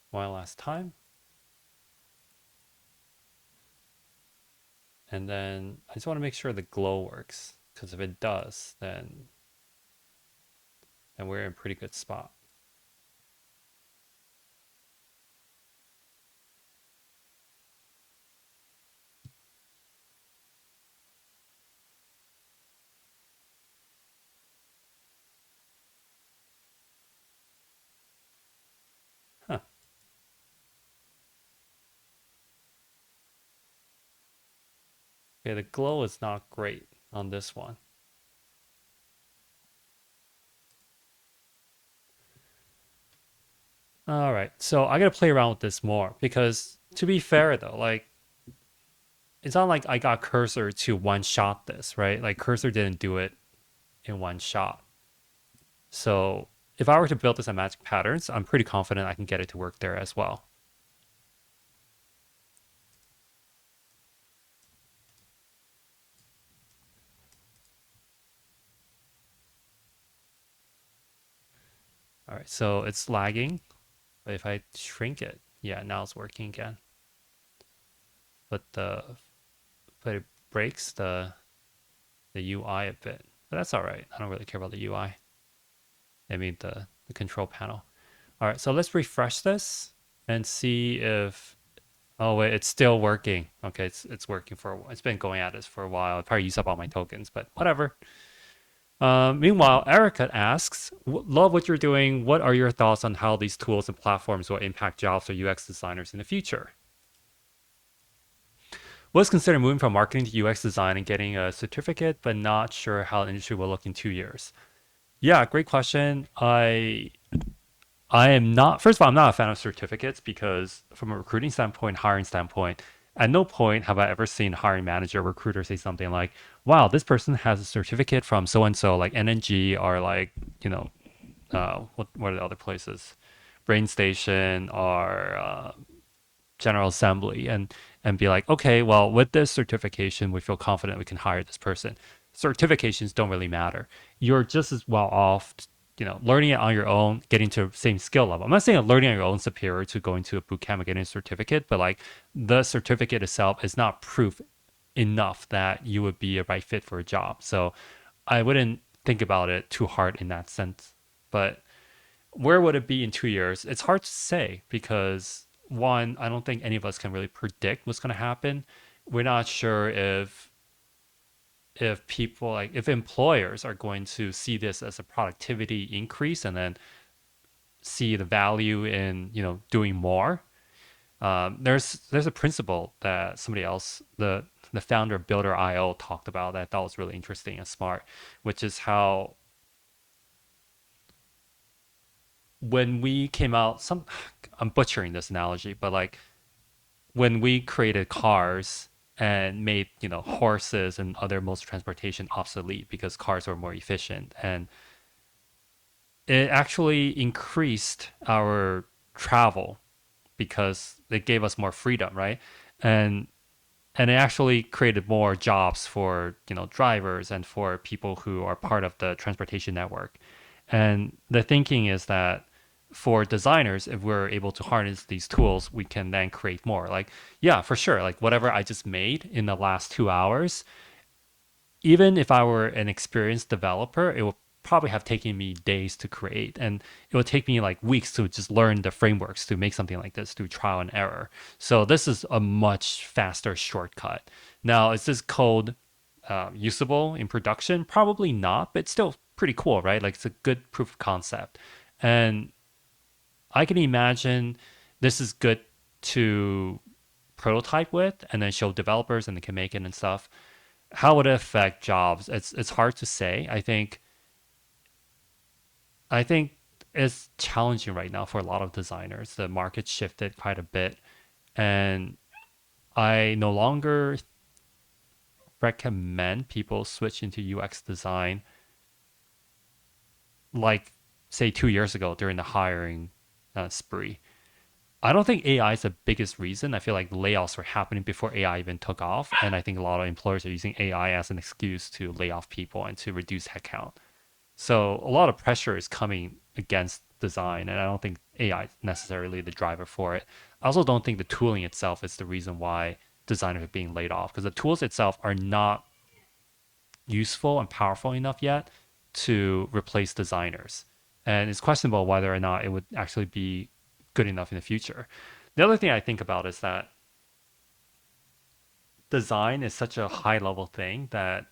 One last time. And then I just want to make sure the glow works, because if it does, then we're in a pretty good spot. Huh. Okay, the glow is not great on this one. All right, so I gotta play around with this more because to be fair though, like it's not like I got Cursor to one shot this, right? Like Cursor didn't do it in one shot. So if I were to build this on Magic Patterns, I'm pretty confident I can get it to work there as well. All right, so it's lagging, but if I shrink it, yeah, now it's working again. But it breaks the UI a bit. But that's all right. I don't really care about the UI. I mean the control panel. All right, so let's refresh this and see if oh wait, it's still working. Okay, it's working for a while. It's been going at this for a while. I probably used up all my tokens, but whatever. Meanwhile, Erica asks, "Love what you're doing. What are your thoughts on how these tools and platforms will impact jobs for UX designers in the future?" Was considering moving from marketing to UX design and getting a certificate, but not sure how the industry will look in 2 years. Yeah, great question. I am not, first of all, I'm not a fan of certificates because, from a recruiting standpoint, hiring standpoint, at no point have I ever seen a hiring manager, recruiter say something like, wow, this person has a certificate from so and so, like NNG or like, you know, what are the other places? Brain Station or General Assembly and be like, okay, well, with this certification, we feel confident we can hire this person. Certifications don't really matter. You're just as well off, learning it on your own, getting to the same skill level. I'm not saying learning on your own superior to going to a boot camp and getting a certificate, but like the certificate itself is not proof enough that you would be a right fit for a job. So I wouldn't think about it too hard in that sense. But where would it be in 2 years? It's hard to say because one, I don't think any of us can really predict what's going to happen. We're not sure if people like if employers are going to see this as a productivity increase and then see the value in doing more. There's a principle that somebody else the founder of Builder IO talked about that I thought was really interesting and smart, which is how when we came out some I'm butchering this analogy, but like when we created cars and made horses and other modes of transportation obsolete because cars were more efficient, and it actually increased our travel because it gave us more freedom, right? and and it actually created more jobs for drivers and for people who are part of the transportation network. And the thinking is that for designers, if we're able to harness these tools, we can then create more. Like, yeah, for sure, like whatever I just made in the last 2 hours, even if I were an experienced developer, it would probably have taken me days to create. And it would take me like weeks to just learn the frameworks to make something like this through trial and error. So this is a much faster shortcut. Now, is this code usable in production? Probably not, but still pretty cool, right? Like it's a good proof of concept. And I can imagine this is good to prototype with and then show developers and they can make it and stuff. How would it affect jobs? It's hard to say. I think it's challenging right now for a lot of designers. The market shifted quite a bit, and I no longer recommend people switch into UX design like say 2 years ago during the hiring spree. I don't think AI is the biggest reason. I feel like layoffs were happening before AI even took off, and I think a lot of employers are using AI as an excuse to lay off people and to reduce headcount. So a lot of pressure is coming against design, and I don't think AI is necessarily the driver for it. I also don't think the tooling itself is the reason why designers are being laid off because the tools itself are not useful and powerful enough yet to replace designers. And it's questionable whether or not it would actually be good enough in the future. The other thing I think about is that design is such a high level thing that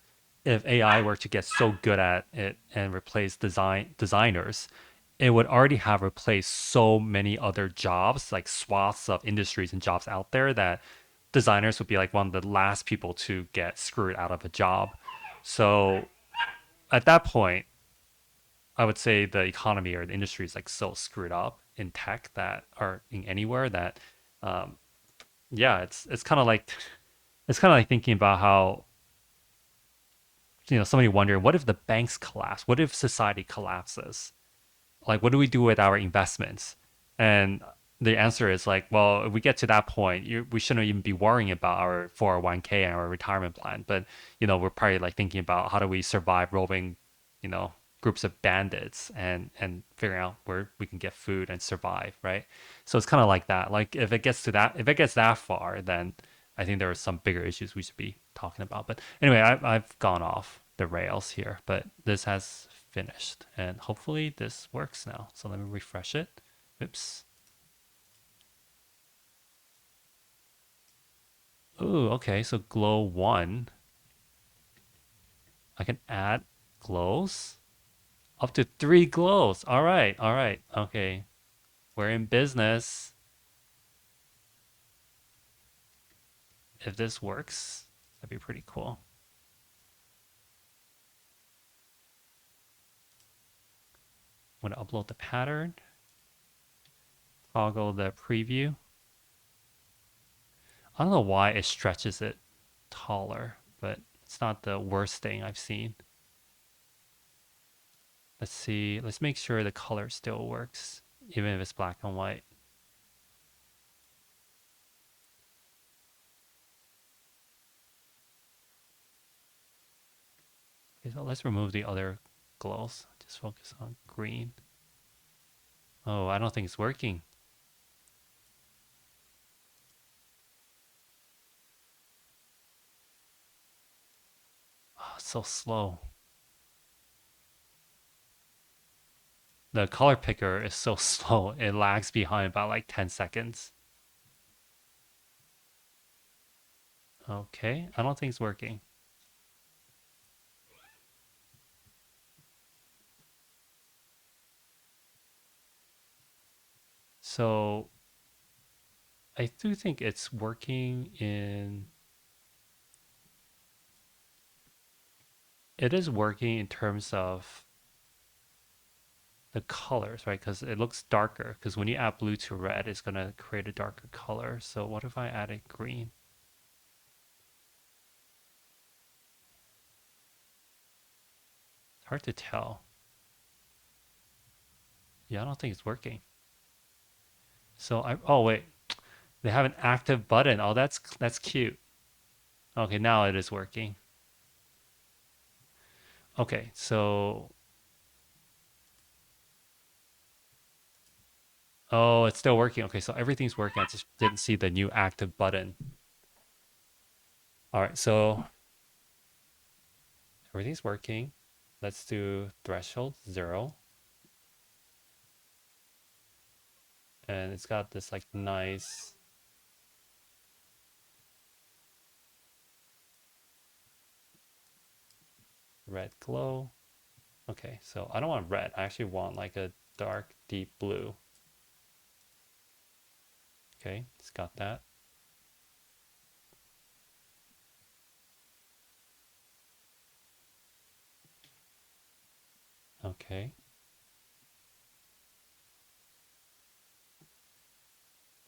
if AI were to get so good at it and replace designers, it would already have replaced so many other jobs, like swaths of industries and jobs out there that designers would be like one of the last people to get screwed out of a job. So at that point, I would say the economy or the industry is like so screwed up in tech that or in anywhere that um, yeah, it's kind of like it's kind of like thinking about how somebody wondering what if the banks collapse? What if society collapses? Like what do we do with our investments? And the answer is like, well, if we get to that point, we shouldn't even be worrying about our 401k and our retirement plan. But we're probably like thinking about how do we survive roving, you know, groups of bandits and figuring out where we can get food and survive, right? So it's kind of like that. Like if it gets that far, then I think there are some bigger issues we should be talking about. But anyway, I've gone off the rails here, but this has finished and hopefully this works now. So let me refresh it. Oops. Ooh, okay. So glow one. I can add glows up to 3 glows. All right. All right. Okay. We're in business. If this works, that'd be pretty cool. I'm going to upload the pattern, toggle the preview. I don't know why it stretches it taller, but it's not the worst thing I've seen. Let's see. Let's make sure the color still works, even if it's black and white. Okay, so let's remove the other glows. Just focus on green. Oh, I don't think it's working. Oh, it's so slow. The color picker is so slow. It lags behind about like 10 seconds. Okay, I don't think it's working. So I do think it's working in. It is working in terms of the colors, right? Because it looks darker. Because when you add blue to red, it's going to create a darker color. So what if I added green? It's hard to tell. Yeah, I don't think it's working. So oh wait, they have an active button. Oh, that's cute. Okay, now it is working. Okay, so oh, it's still working. Okay, so everything's working. I just didn't see the new active button. All right, so everything's working. Let's do threshold 0. And it's got this like nice red glow. Okay, so I don't want red. I actually want like a dark, deep blue. Okay, it's got that. Okay,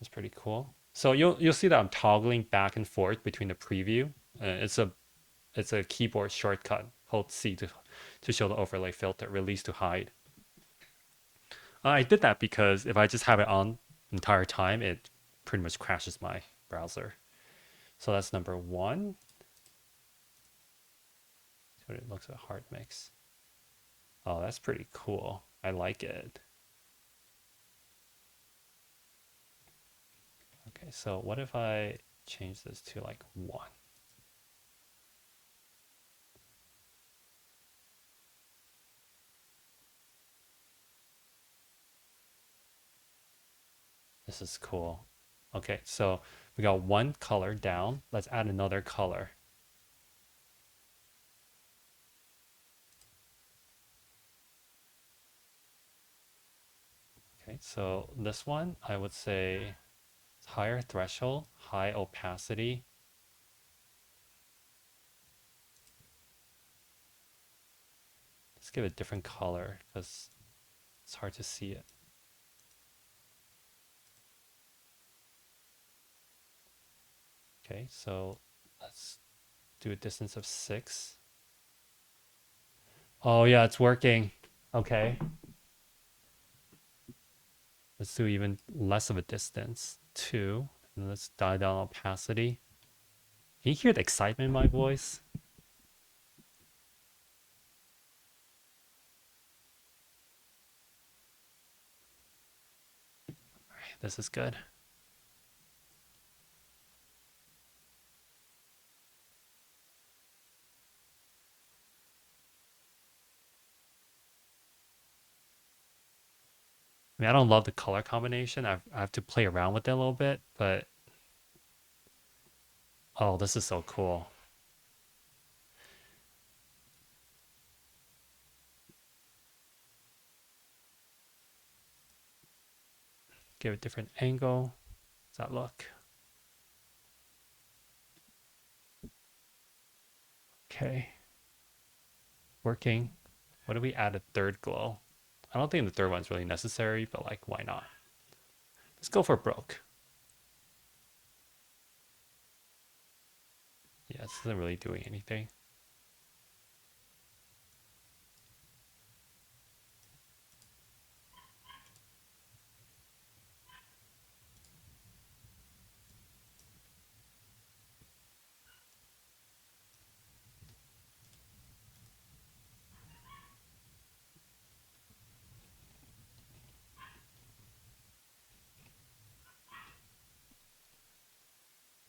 that's pretty cool. So you'll see that I'm toggling back and forth between the preview. It's a keyboard shortcut. Hold C to show the overlay filter, release to hide. I did that because if I just have it on the entire time, it pretty much crashes my browser. So that's number one. See what it looks like, hard mix. Oh, that's pretty cool. I like it. Okay, so what if I change this to like 1. This is cool. Okay, so we got one color down. Let's add another color. Okay, so this one, I would say higher threshold, high opacity. Let's give it a different color because it's hard to see it. Okay, so let's do a distance of 6. Oh yeah, it's working. Okay. Let's do even less of a distance, 2. And let's dial down opacity. Can you hear the excitement in my voice? This is good. I mean, I don't love the color combination. I have to play around with it a little bit, but oh, this is so cool. Give it a different angle. Does that look? Okay. Working. What do we add a third glow? I don't think the third one's really necessary, but like, why not? Let's go for broke. Yeah, this isn't really doing anything.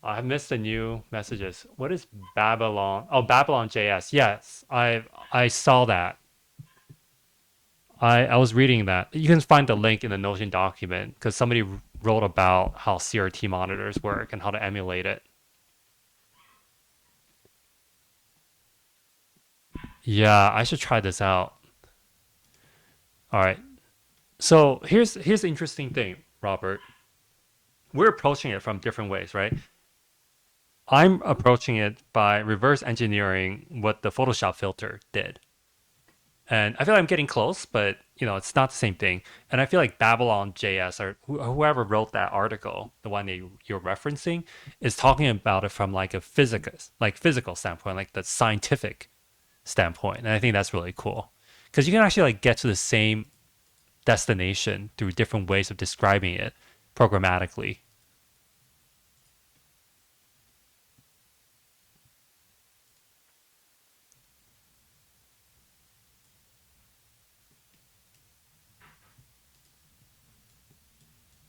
I missed the new messages. What is Babylon? Oh, Babylon JS. Yes, I saw that. I was reading that. You can find the link in the Notion document because somebody wrote about how CRT monitors work and how to emulate it. Yeah, I should try this out. All right. So here's the interesting thing, Robert. We're approaching it from different ways, right? I'm approaching it by reverse engineering what the Photoshop filter did. And I feel like I'm getting close, but it's not the same thing. And I feel like Babylon JS or whoever wrote that article, the one that you're referencing, is talking about it from like a physical standpoint, like the scientific standpoint. And I think that's really cool because you can actually like get to the same destination through different ways of describing it programmatically.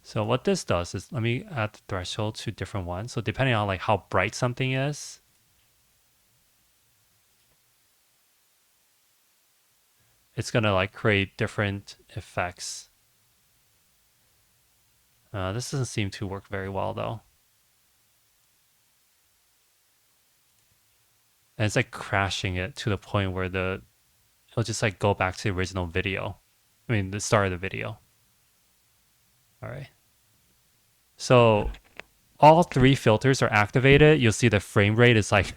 So what this does is let me add the threshold to different ones. So depending on like how bright something is, it's gonna like create different effects. This doesn't seem to work very well though. And it's like crashing it to the point where it'll just like go back to the original video. I mean the start of the video. All right. So all 3 filters are activated. You'll see the frame rate is like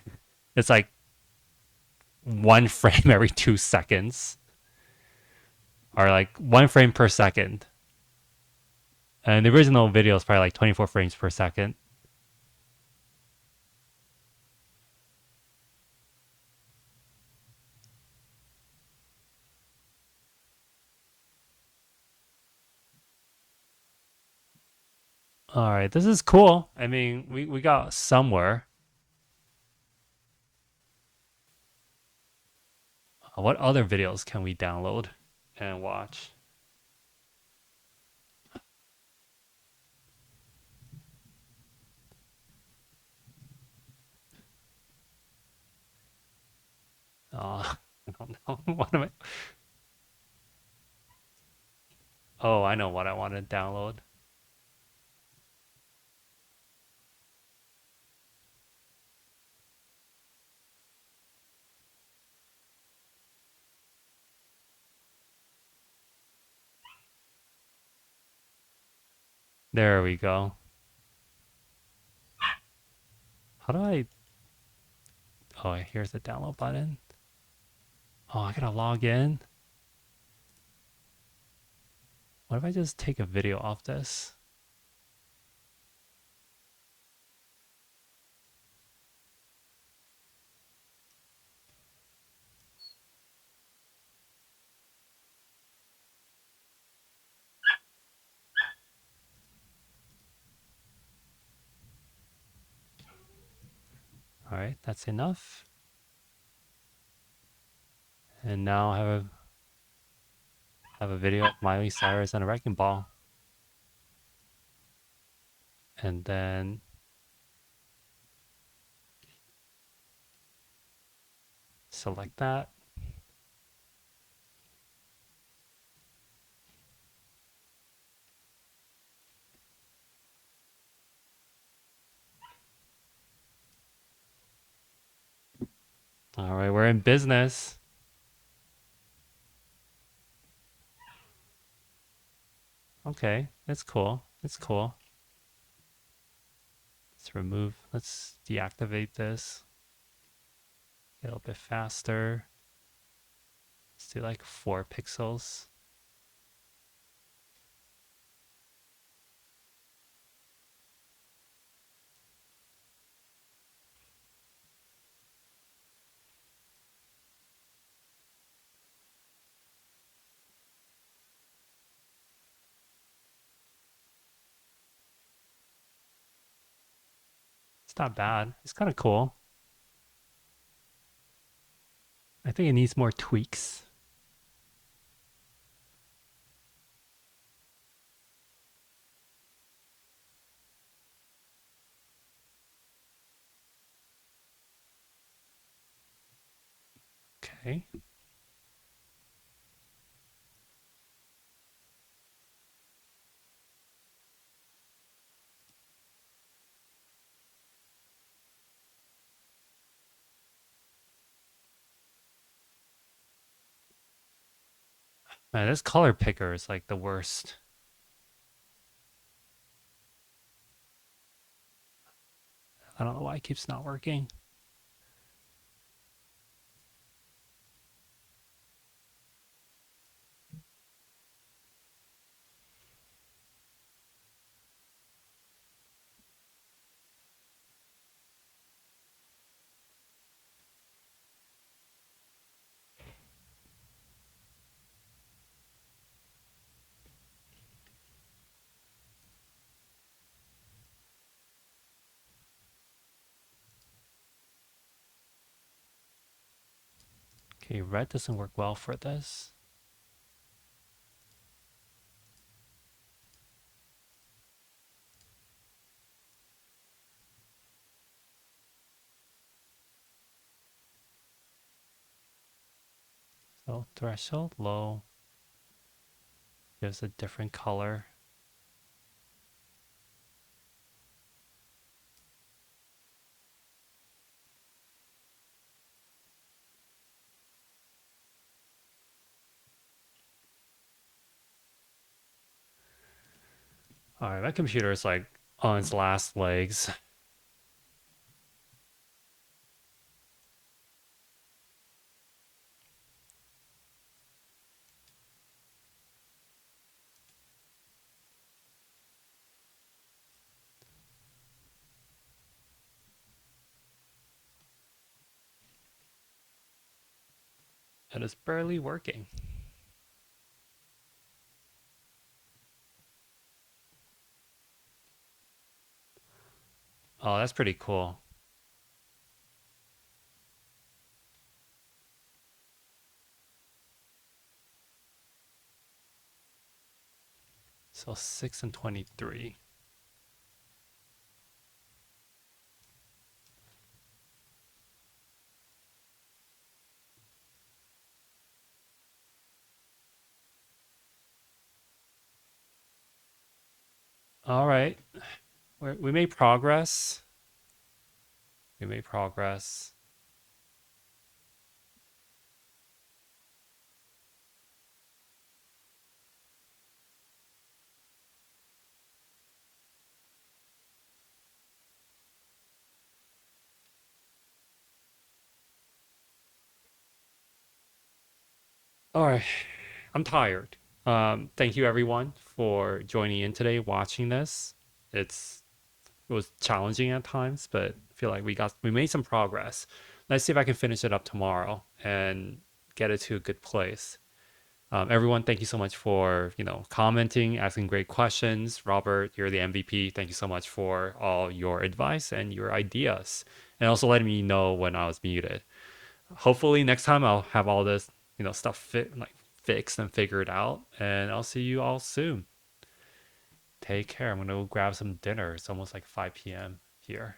it's like 1 frame every 2 seconds. Or like 1 frame per second. And the original video is probably like 24 frames per second. All right, this is cool. I mean, we got somewhere. What other videos can we download and watch? What am I? Oh, I know what I want to download. There we go. How do I? Oh, here's the download button. Oh, I gotta log in. What if I just take a video off this? All right, that's enough. And now I have a video of Miley Cyrus and a wrecking ball. And then select that. All right, we're in business. Okay, that's cool. That's cool. Let's deactivate this. Get a little bit faster. Let's do like 4 pixels. It's not bad. It's kind of cool. I think it needs more tweaks. Okay. Man, this color picker is like the worst. I don't know why it keeps not working. Okay, red doesn't work well for this. So threshold low gives a different color. All right, my computer is like on its last legs. And it's barely working. Oh, that's pretty cool. So 6 and 23. All right. We made progress. We made progress. All right. I'm tired. Thank you everyone for joining in today, watching this. It was challenging at times, but I feel like we made some progress. Let's see if I can finish it up tomorrow and get it to a good place. Everyone, thank you so much for commenting, asking great questions. Robert, you're the MVP. Thank you so much for all your advice and your ideas, and also letting me know when I was muted. Hopefully, next time I'll have all this stuff fixed and figured out, and I'll see you all soon. Take care. I'm gonna go grab some dinner. It's almost like 5 p.m. here.